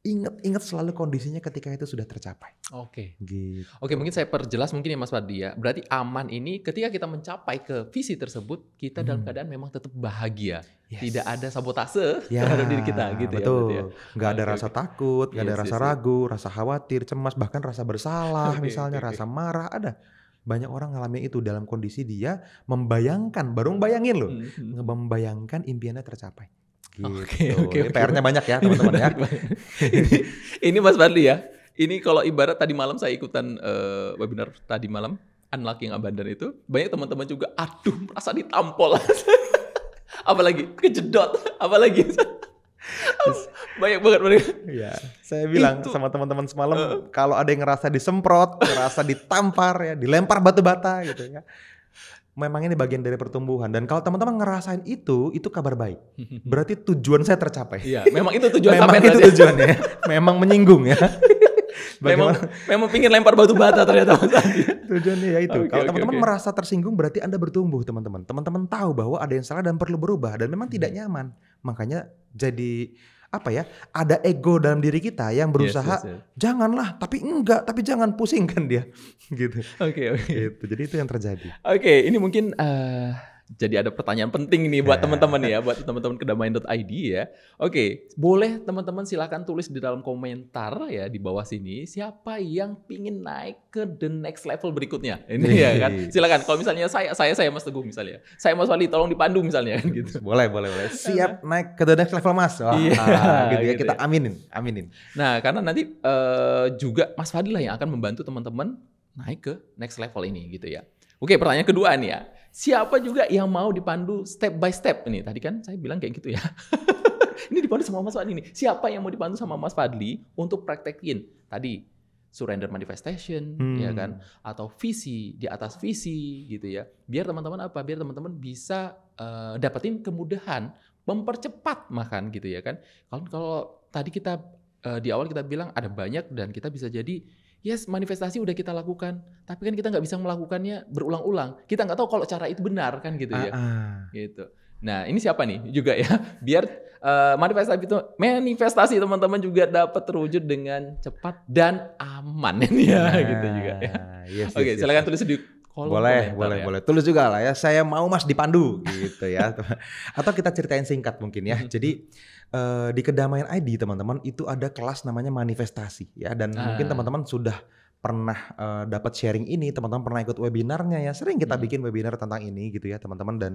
Ingat selalu kondisinya ketika itu sudah tercapai. Oke. Gitu. Oke, mungkin saya perjelas mungkin ya Mas Fadli ya. Berarti aman ini ketika kita mencapai ke visi tersebut, kita dalam keadaan memang tetap bahagia. Yes. Tidak ada sabotase Ya, terhadap diri kita gitu betul. ya berarti ya. Nggak ada Oke, rasa oke. takut, nggak ada Yes, rasa yes. ragu, rasa khawatir, cemas, bahkan rasa bersalah Oke, misalnya, oke. rasa marah ada. Banyak orang ngalamin itu dalam kondisi dia membayangkan, baru bayangin loh, membayangkan impiannya tercapai. Gitu. Oke. Ini PR-nya banyak ya teman-teman ya. Menarik banget. ini Mas Fadli ya. Ini kalau ibarat tadi malam saya ikutan webinar tadi malam Unlocking Abundance itu, banyak teman-teman juga aduh merasa ditampol. Apalagi kejedot, apalagi banyak banget mereka. Iya, saya bilang Itu- sama teman-teman semalam kalau ada yang ngerasa disemprot, ngerasa ditampar ya, dilempar batu bata gitu ya. Memang ini bagian dari pertumbuhan dan kalau teman-teman ngerasain itu kabar baik. Berarti tujuan saya tercapai. Iya, memang itu tujuan Memang sampai itu tadi. tujuannya. Memang menyinggung ya. memang pingin lempar batu bata ternyata Mas Fadli. Tujuannya ya itu. Oke, Kalau oke, teman-teman oke. merasa tersinggung berarti Anda bertumbuh teman-teman. Teman-teman tahu bahwa ada yang salah dan perlu berubah dan memang tidak nyaman. Makanya jadi apa ya, ada ego dalam diri kita yang berusaha yes. janganlah, tapi enggak, tapi jangan, pusingkan dia gitu. Oke. Gitu. Jadi itu yang terjadi. Oke, ini mungkin jadi ada pertanyaan penting nih buat teman-teman ya, buat teman-teman kedamaian.id ya. Oke, boleh teman-teman silakan tulis di dalam komentar ya di bawah sini siapa yang pingin naik ke the next level berikutnya. Ini ya kan. Silakan. Kalau misalnya saya Mas Teguh misalnya. Saya Mas Wali tolong dipandu misalnya kan gitu. Boleh. Siap naik ke the next level Mas. Wah, gitu ya, kita aminin. Nah, karena nanti juga Mas Fadil lah yang akan membantu teman-teman naik ke next level ini gitu ya. Oke, pertanyaan kedua nih ya. Siapa juga yang mau dipandu step by step ini? Tadi kan saya bilang kayak gitu ya. Ini dipandu sama Mas Fadli nih. Siapa yang mau dipandu sama Mas Fadli untuk praktekin tadi surrender manifestation, ya kan? Atau visi di atas visi gitu ya. Biar teman-teman Biar teman-teman bisa dapetin kemudahan, mempercepat makan gitu ya kan. Kalau tadi kita di awal kita bilang ada banyak dan kita bisa jadi yes, manifestasi udah kita lakukan, tapi kan kita nggak bisa melakukannya berulang-ulang. Kita nggak tahu kalau cara itu benar kan gitu ya. Gitu. Nah ini siapa nih juga ya, biar manifestasi teman-teman juga dapat terwujud dengan cepat dan aman ya gitu juga ya. Oke, silakan tulis di kolom komentar. Boleh. Tulis juga lah ya, saya mau Mas dipandu gitu ya. Atau kita ceritain singkat mungkin ya. Jadi di Kedamaian ID teman-teman itu ada kelas namanya manifestasi ya, dan mungkin teman-teman sudah pernah dapat sharing ini, teman-teman pernah ikut webinarnya ya, sering kita bikin webinar tentang ini gitu ya teman-teman, dan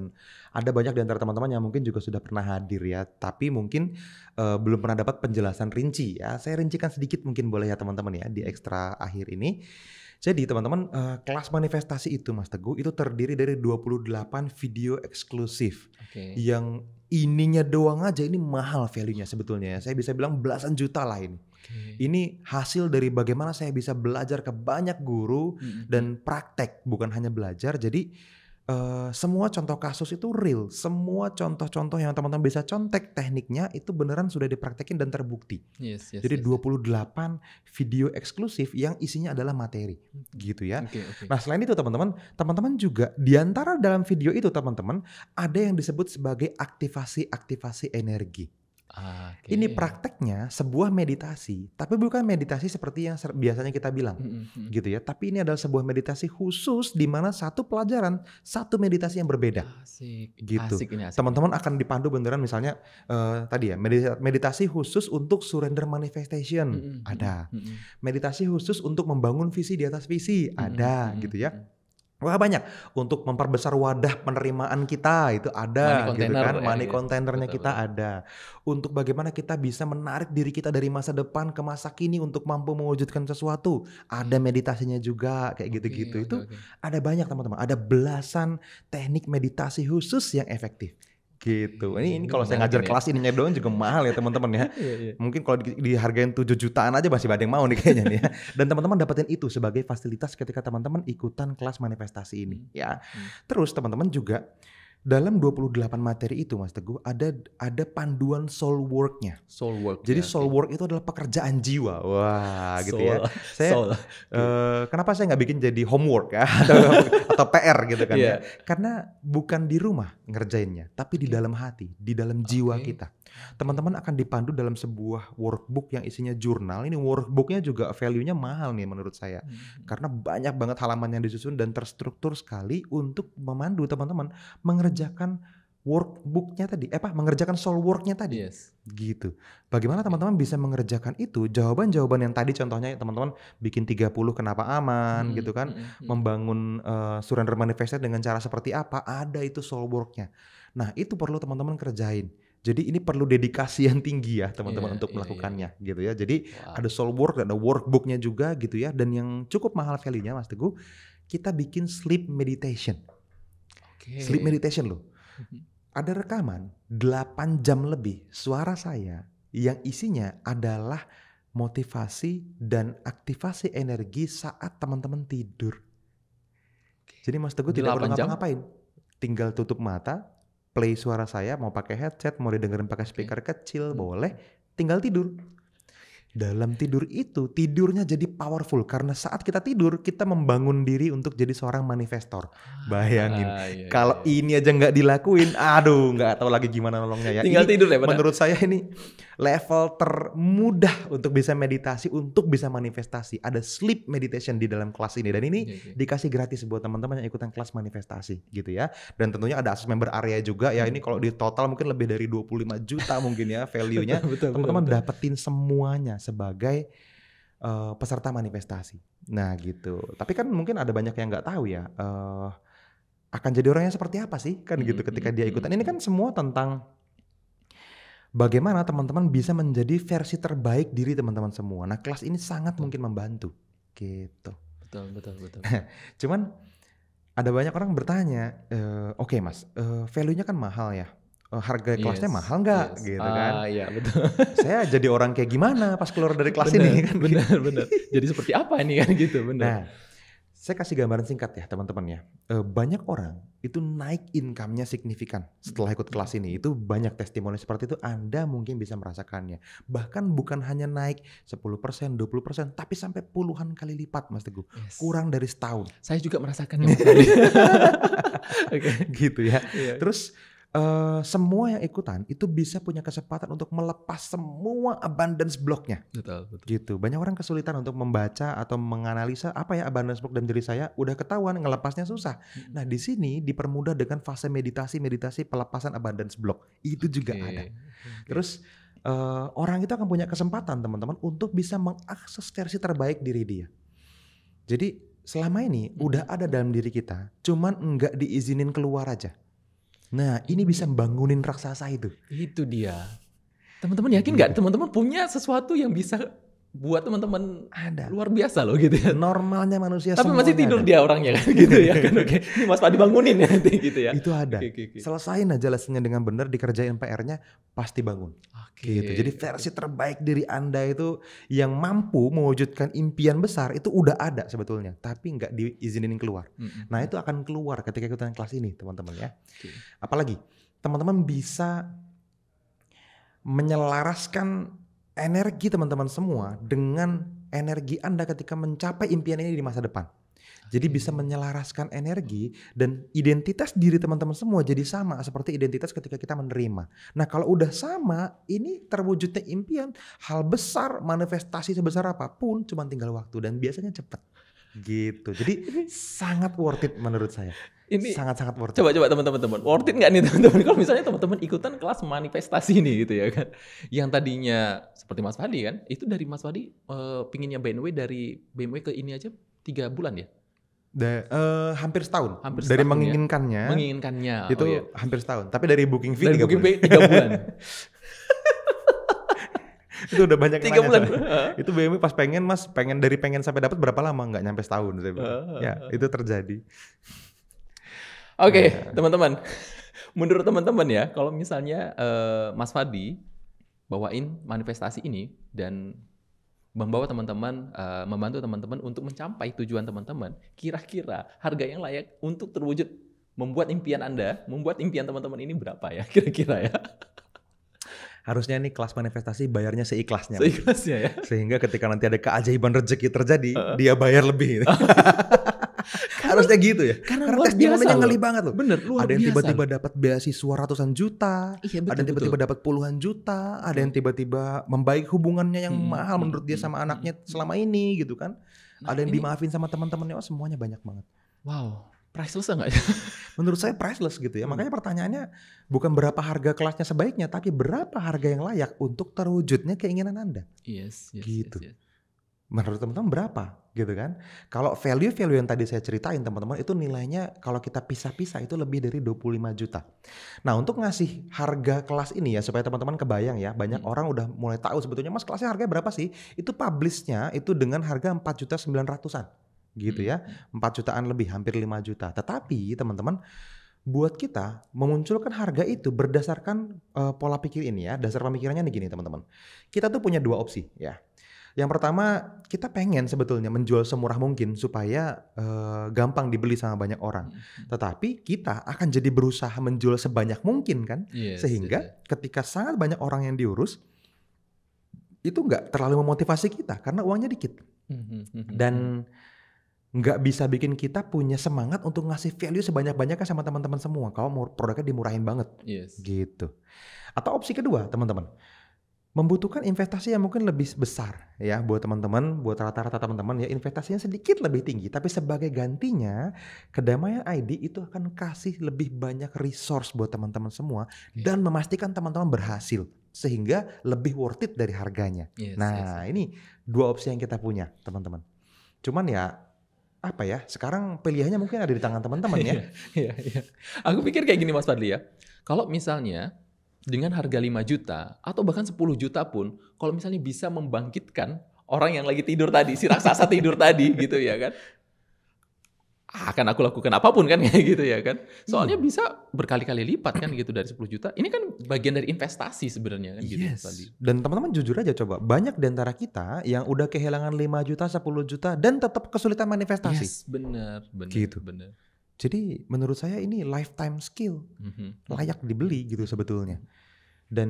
ada banyak di antara teman-teman yang mungkin juga sudah pernah hadir ya, tapi mungkin belum pernah dapat penjelasan rinci ya. Saya rincikan sedikit mungkin boleh ya teman-teman ya di ekstra akhir ini. Jadi teman-teman, kelas manifestasi itu Mas Teguh itu terdiri dari 28 video eksklusif. Yang ininya doang aja ini mahal value-nya sebetulnya. Saya bisa bilang belasan juta lah ini. Ini hasil dari bagaimana saya bisa belajar ke banyak guru dan praktek, bukan hanya belajar. Jadi semua contoh kasus itu real, semua contoh-contoh yang teman-teman bisa contek tekniknya itu beneran sudah dipraktekin dan terbukti. Jadi 28 video eksklusif yang isinya adalah materi gitu ya. Nah selain itu teman-teman juga diantara dalam video itu teman-teman ada yang disebut sebagai aktivasi energi. Ini prakteknya sebuah meditasi, tapi bukan meditasi seperti yang biasanya kita bilang, gitu ya. Tapi ini adalah sebuah meditasi khusus di mana satu pelajaran, satu meditasi yang berbeda, gitu. Teman-teman akan dipandu beneran, misalnya tadi ya meditasi khusus untuk surrender manifestation, ada. Meditasi khusus untuk membangun visi di atas visi, ada, gitu ya. Wah banyak, untuk memperbesar wadah penerimaan kita itu ada gitu kan, money containernya kita ada. Untuk bagaimana kita bisa menarik diri kita dari masa depan ke masa kini untuk mampu mewujudkan sesuatu, ada meditasinya juga kayak gitu-gitu. Itu ada banyak teman-teman, ada belasan teknik meditasi khusus yang efektif. Gitu. Ini kalau saya ngajar kelas ininya doang juga mahal ya teman-teman ya. Mungkin kalau dihargain 7 jutaan aja masih ada yang mau nih kayaknya nih ya. Dan teman-teman dapetin itu sebagai fasilitas ketika teman-teman ikutan kelas manifestasi ini ya. Terus teman-teman juga dalam 28 materi itu Mas Teguh ada panduan soul work-nya. Jadi soul work itu adalah pekerjaan jiwa. Wah, gitu ya. Saya kenapa saya nggak bikin jadi homework ya atau PR gitu kan ya. Karena bukan di rumah ngerjainnya, tapi di dalam hati, di dalam jiwa kita. Teman-teman akan dipandu dalam sebuah workbook yang isinya jurnal. Ini workbooknya juga value-nya mahal nih menurut saya. Karena banyak banget halaman yang disusun dan terstruktur sekali untuk memandu teman-teman mengerjakan workbooknya tadi, mengerjakan soul worknya tadi, gitu. Bagaimana teman-teman bisa mengerjakan itu? Jawaban-jawaban yang tadi contohnya teman-teman bikin 30 kenapa aman, gitu kan? Membangun surrender manifestation dengan cara seperti apa? Ada itu soul worknya. Nah itu perlu teman-teman kerjain. Jadi ini perlu dedikasi yang tinggi ya teman-teman untuk melakukannya gitu ya. Jadi ada soul work dan ada workbooknya juga gitu ya. Dan yang cukup mahal value-nya Mas Teguh, kita bikin sleep meditation. Sleep meditation loh. Ada rekaman 8 jam lebih suara saya yang isinya adalah motivasi dan aktivasi energi saat teman-teman tidur. Jadi Mas Teguh tidak perlu ngapa-ngapain. Tinggal tutup mata, play suara saya, mau pakai headset, mau didengerin pakai speaker kecil, boleh, tinggal tidur. Dalam tidur itu, tidurnya jadi powerful karena saat kita tidur, kita membangun diri untuk jadi seorang manifestor. Bayangin, Iya, iya, kalau iya. ini aja nggak dilakuin, aduh nggak tahu lagi gimana nolongnya ya. Tinggal Ini tidur ya, Pak. menurut saya ini level termudah untuk bisa meditasi, untuk bisa manifestasi. Ada sleep meditation di dalam kelas ini dan ini Oke, oke. dikasih gratis buat teman-teman yang ikutan kelas manifestasi gitu ya. Dan tentunya ada akses member area juga ya. Ini kalau di total mungkin lebih dari 25 juta mungkin ya value-nya. Betul, Teman-teman betul. dapetin semuanya sebagai peserta manifestasi. Nah gitu. Tapi kan mungkin ada banyak yang nggak tahu ya. Akan jadi orangnya seperti apa sih kan gitu ketika dia ikutan. Ini kan semua tentang bagaimana teman-teman bisa menjadi versi terbaik diri teman-teman semua. Nah kelas ini sangat mungkin membantu gitu. Betul, betul, betul. Cuman ada banyak orang bertanya, oke mas, value-nya kan mahal ya. Harga kelasnya Yes, mahal nggak yes. gitu kan? Iya betul. Saya jadi orang kayak gimana pas keluar dari kelas Bener, ini kan? bener, bener. Jadi seperti apa ini kan gitu, bener. Nah, saya kasih gambaran singkat ya teman-teman ya. Banyak orang itu naik income-nya signifikan setelah ikut kelas ini. Itu banyak testimoni seperti itu. Anda mungkin bisa merasakannya. Bahkan bukan hanya naik 10%, 20%, tapi sampai puluhan kali lipat Mas Teguh. Yes. Kurang dari setahun. Saya juga merasakannya Mas Fadli. Oke. Gitu ya. Iya. Terus semua yang ikutan itu bisa punya kesempatan untuk melepas semua abundance block-nya. Betul, betul. Gitu. Banyak orang kesulitan untuk membaca atau menganalisa apa ya abundance block dalam diri saya, udah ketahuan ngelepasnya susah. Nah, di sini dipermudah dengan fase meditasi pelepasan abundance block. Itu juga ada. Oke. Terus orang itu akan punya kesempatan teman-teman untuk bisa mengakses versi terbaik diri dia. Jadi selama ini udah ada dalam diri kita, cuman enggak diizinin keluar aja. Nah, ini bisa bangunin raksasa itu. Itu dia. Teman-teman yakin nggak? Teman-teman punya sesuatu yang bisa buat teman-teman Ada. luar biasa loh gitu ya. Normalnya manusia Tapi masih semuanya tidur ada. dia orangnya kan gitu ya kan. Oke. Ini Mas Fadli bangunin ya nanti gitu ya. Itu ada. Oke. Selesain aja lessonnya dengan benar, dikerjain PR-nya, pasti bangun. Oke. Gitu. Jadi versi terbaik diri Anda itu yang mampu mewujudkan impian besar itu udah ada sebetulnya, tapi nggak diizinin keluar. Nah, itu akan keluar ketika ikutan kelas ini, teman-teman ya. Oke. Apalagi teman-teman bisa menyelaraskan energi teman-teman semua dengan energi Anda ketika mencapai impian ini di masa depan. Jadi bisa menyelaraskan energi dan identitas diri teman-teman semua jadi sama seperti identitas ketika kita menerima. Nah kalau udah sama, ini terwujudnya impian, hal besar, manifestasi sebesar apapun cuma tinggal waktu dan biasanya cepat. Gitu. Jadi sangat worth it menurut saya. Ini sangat-sangat worth it. Coba teman-teman, worth it nggak nih teman-teman? Kalau misalnya teman-teman ikutan kelas manifestasi nih gitu ya kan, yang tadinya seperti Mas Fadli kan, itu dari Mas Fadli pinginnya BMW dari BMW ke ini aja 3 bulan ya? Hampir setahun. Hampir dari setahun menginginkannya itu iya. Hampir setahun. Tapi dari booking fee dari 3 booking bulan. fee 3 bulan. Itu udah banyak 3 bulan. Itu BMW pas pengen sampai dapat berapa lama? Nggak nyampe setahun saya bilang. Ya itu terjadi. Oke, teman-teman. Menurut teman-teman ya, kalau misalnya Mas Fadli bawain manifestasi ini dan membawa teman-teman, membantu teman-teman untuk mencapai tujuan teman-teman, kira-kira harga yang layak untuk terwujud membuat impian Anda, membuat impian teman-teman ini berapa ya kira-kira ya? Harusnya nih kelas manifestasi bayarnya seikhlasnya. Seikhlasnya ya. Sehingga ketika nanti ada keajaiban rezeki terjadi, dia bayar lebih. Harusnya gitu ya. Karena testimoninya ngeli banget loh. Bener, luar ada yang biasa. tiba-tiba dapat beasiswa ratusan juta, Iya, betul, ada yang tiba-tiba dapat puluhan juta, ada yang tiba-tiba membaik hubungannya yang mahal menurut dia sama anaknya selama ini gitu kan. Nah, ada yang ini- dimaafin sama teman-temannya, semuanya banyak banget. Wow, priceless nggak ya? Menurut saya priceless gitu ya. Makanya pertanyaannya bukan berapa harga kelasnya sebaiknya, tapi berapa harga yang layak untuk terwujudnya keinginan Anda. Yes. Gitu. Menurut teman-teman berapa gitu kan? Kalau value-value yang tadi saya ceritain teman-teman itu nilainya kalau kita pisah-pisah itu lebih dari 25 juta. Nah untuk ngasih harga kelas ini ya supaya teman-teman kebayang ya, banyak orang udah mulai tahu sebetulnya Mas kelasnya harganya berapa sih? Itu publishnya itu dengan harga 4.900.000-an gitu ya, 4 jutaan lebih, hampir 5 juta. Tetapi teman-teman buat kita memunculkan harga itu berdasarkan pola pikir ini ya, dasar pemikirannya nih gini teman-teman. Kita tuh punya 2 opsi ya. Yang pertama kita pengen sebetulnya menjual semurah mungkin supaya gampang dibeli sama banyak orang. Tetapi kita akan jadi berusaha menjual sebanyak mungkin kan. Yes, Sehingga ketika sangat banyak orang yang diurus, itu nggak terlalu memotivasi kita karena uangnya dikit. Dan nggak bisa bikin kita punya semangat untuk ngasih value sebanyak-banyaknya sama teman-teman semua kalau produknya dimurahin banget. Yes. Gitu. Atau opsi kedua teman-teman, membutuhkan investasi yang mungkin lebih besar ya buat teman-teman, buat rata-rata teman-teman ya investasinya sedikit lebih tinggi, tapi sebagai gantinya Kedamaian ID itu akan kasih lebih banyak resource buat teman-teman semua dan memastikan teman-teman berhasil sehingga lebih worth it dari harganya. Nah, ini dua opsi yang kita punya teman-teman. Cuman ya apa ya, sekarang pilihannya mungkin ada di tangan teman-teman ya. Iya. Aku pikir kayak gini Mas Fadli ya. Kalau misalnya dengan harga 5 juta atau bahkan 10 juta pun, kalau misalnya bisa membangkitkan orang yang lagi tidur tadi, si raksasa tidur tadi gitu ya kan, akan aku lakukan apapun kan kayak gitu ya kan. Soalnya bisa berkali-kali lipat kan gitu dari 10 juta. Ini kan bagian dari investasi sebenarnya kan gitu Mas Fadli. Dan teman-teman jujur aja coba, banyak di antara kita yang udah kehilangan 5 juta, 10 juta dan tetap kesulitan manifestasi. Yes, benar. Gitu. Benar. Jadi menurut saya ini lifetime skill, layak dibeli gitu sebetulnya. Dan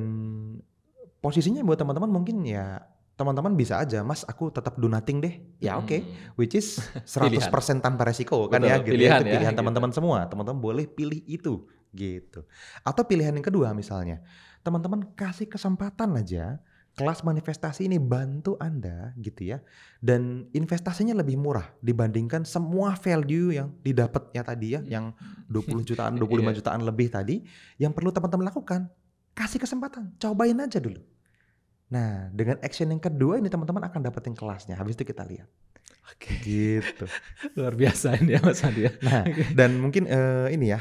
posisinya buat teman-teman mungkin ya teman-teman bisa aja, Mas aku tetap do nothing deh. Ya oke. Which is 100% tanpa resiko kan. Betul, ya gitu. Pilihan, itu pilihan teman-teman semua. Teman-teman boleh pilih itu gitu. Atau pilihan yang kedua misalnya, teman-teman kasih kesempatan aja kelas manifestasi ini bantu Anda gitu ya. Dan investasinya lebih murah dibandingkan semua value yang didapatnya tadi ya, yang 20 jutaan, 25 jutaan lebih tadi. Yang perlu teman-teman lakukan, kasih kesempatan, cobain aja dulu. Nah, dengan action yang kedua ini teman-teman akan dapetin kelasnya. Habis itu kita lihat. Oke. Gitu. Luar biasa ini ya Mas Andi ya. Nah, dan mungkin ini ya,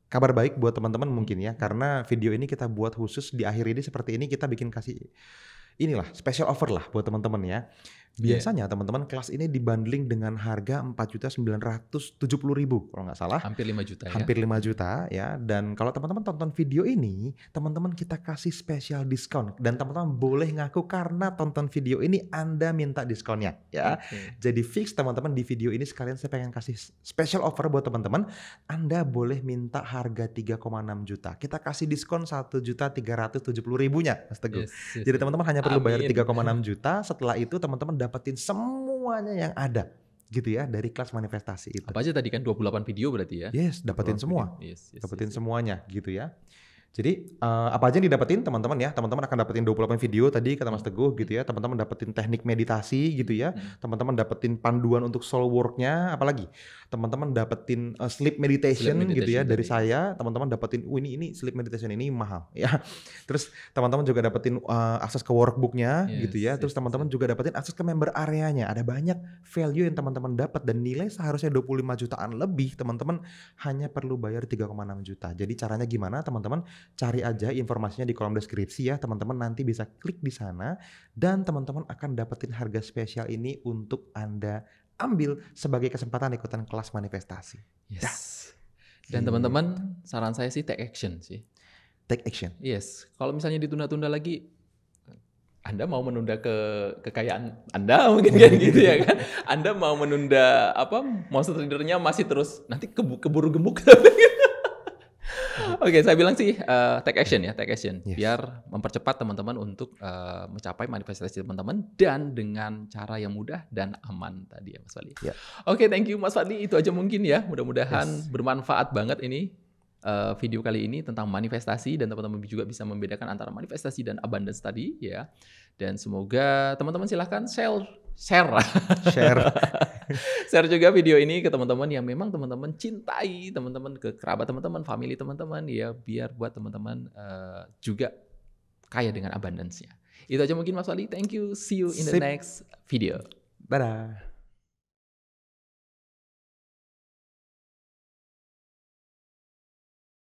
kabar baik buat teman-teman mungkin ya, karena video ini kita buat khusus di akhir ini seperti ini, kita bikin kasih inilah special offer lah buat teman-teman ya. Biasanya teman-teman kelas ini dibundling dengan harga 4.970.000 kalau nggak salah. Hampir 5 juta ya. Hampir 5 juta ya. Dan kalau teman-teman tonton video ini, teman-teman kita kasih special diskon. Dan teman-teman boleh ngaku karena tonton video ini Anda minta diskonnya ya. Jadi fix teman-teman di video ini sekalian saya pengen kasih special offer buat teman-teman. Anda boleh minta harga 3,6 juta. Kita kasih diskon 1.370.000-nya Mas Teguh. Jadi teman-teman hanya perlu bayar 3,6 juta. Setelah itu teman-teman dapetin semuanya yang ada gitu ya dari kelas manifestasi itu. Apa aja tadi kan 28 video berarti ya? Yes, dapetin semua. Dapetin semuanya gitu ya. Jadi apa aja yang didapetin teman-teman ya. Teman-teman akan dapetin 28 video tadi kata Mas Teguh gitu ya. Teman-teman dapetin teknik meditasi gitu ya. Teman-teman dapetin panduan untuk soul work-nya, apalagi teman-teman dapetin sleep meditation gitu ya dari saya. Teman-teman dapetin ini sleep meditation ini mahal ya. Terus teman-teman juga dapetin akses ke workbook-nya gitu ya. Terus teman-teman juga dapetin akses ke member areanya. Ada banyak value yang teman-teman dapat dan nilai seharusnya 25 jutaan lebih. Teman-teman hanya perlu bayar 3,6 juta. Jadi caranya gimana teman-teman? Cari aja informasinya di kolom deskripsi ya, teman-teman nanti bisa klik di sana dan teman-teman akan dapetin harga spesial ini untuk Anda ambil sebagai kesempatan ikutan kelas manifestasi. Yes. Dan teman-teman saran saya sih take action sih. Take action. Yes. Kalau misalnya ditunda-tunda lagi, Anda mau menunda kekayaan Anda mungkin kayak gitu ya kan. Anda mau menunda monster tradernya masih terus nanti keburu gemuk. Oke, saya bilang sih take action ya, take action. Biar mempercepat teman-teman untuk mencapai manifestasi teman-teman dan dengan cara yang mudah dan aman tadi ya Mas Fadli. Oke, thank you Mas Fadli. Itu aja mungkin ya. Mudah-mudahan bermanfaat banget ini video kali ini tentang manifestasi dan teman-teman juga bisa membedakan antara manifestasi dan abundance tadi ya. Dan semoga teman-teman silahkan share juga video ini ke teman-teman yang memang teman-teman cintai, teman-teman ke kerabat teman-teman, family teman-teman ya, biar buat teman-teman juga kaya dengan abundance-nya. Itu aja mungkin Mas Fadli. Thank you. See you in the next video. Dadah.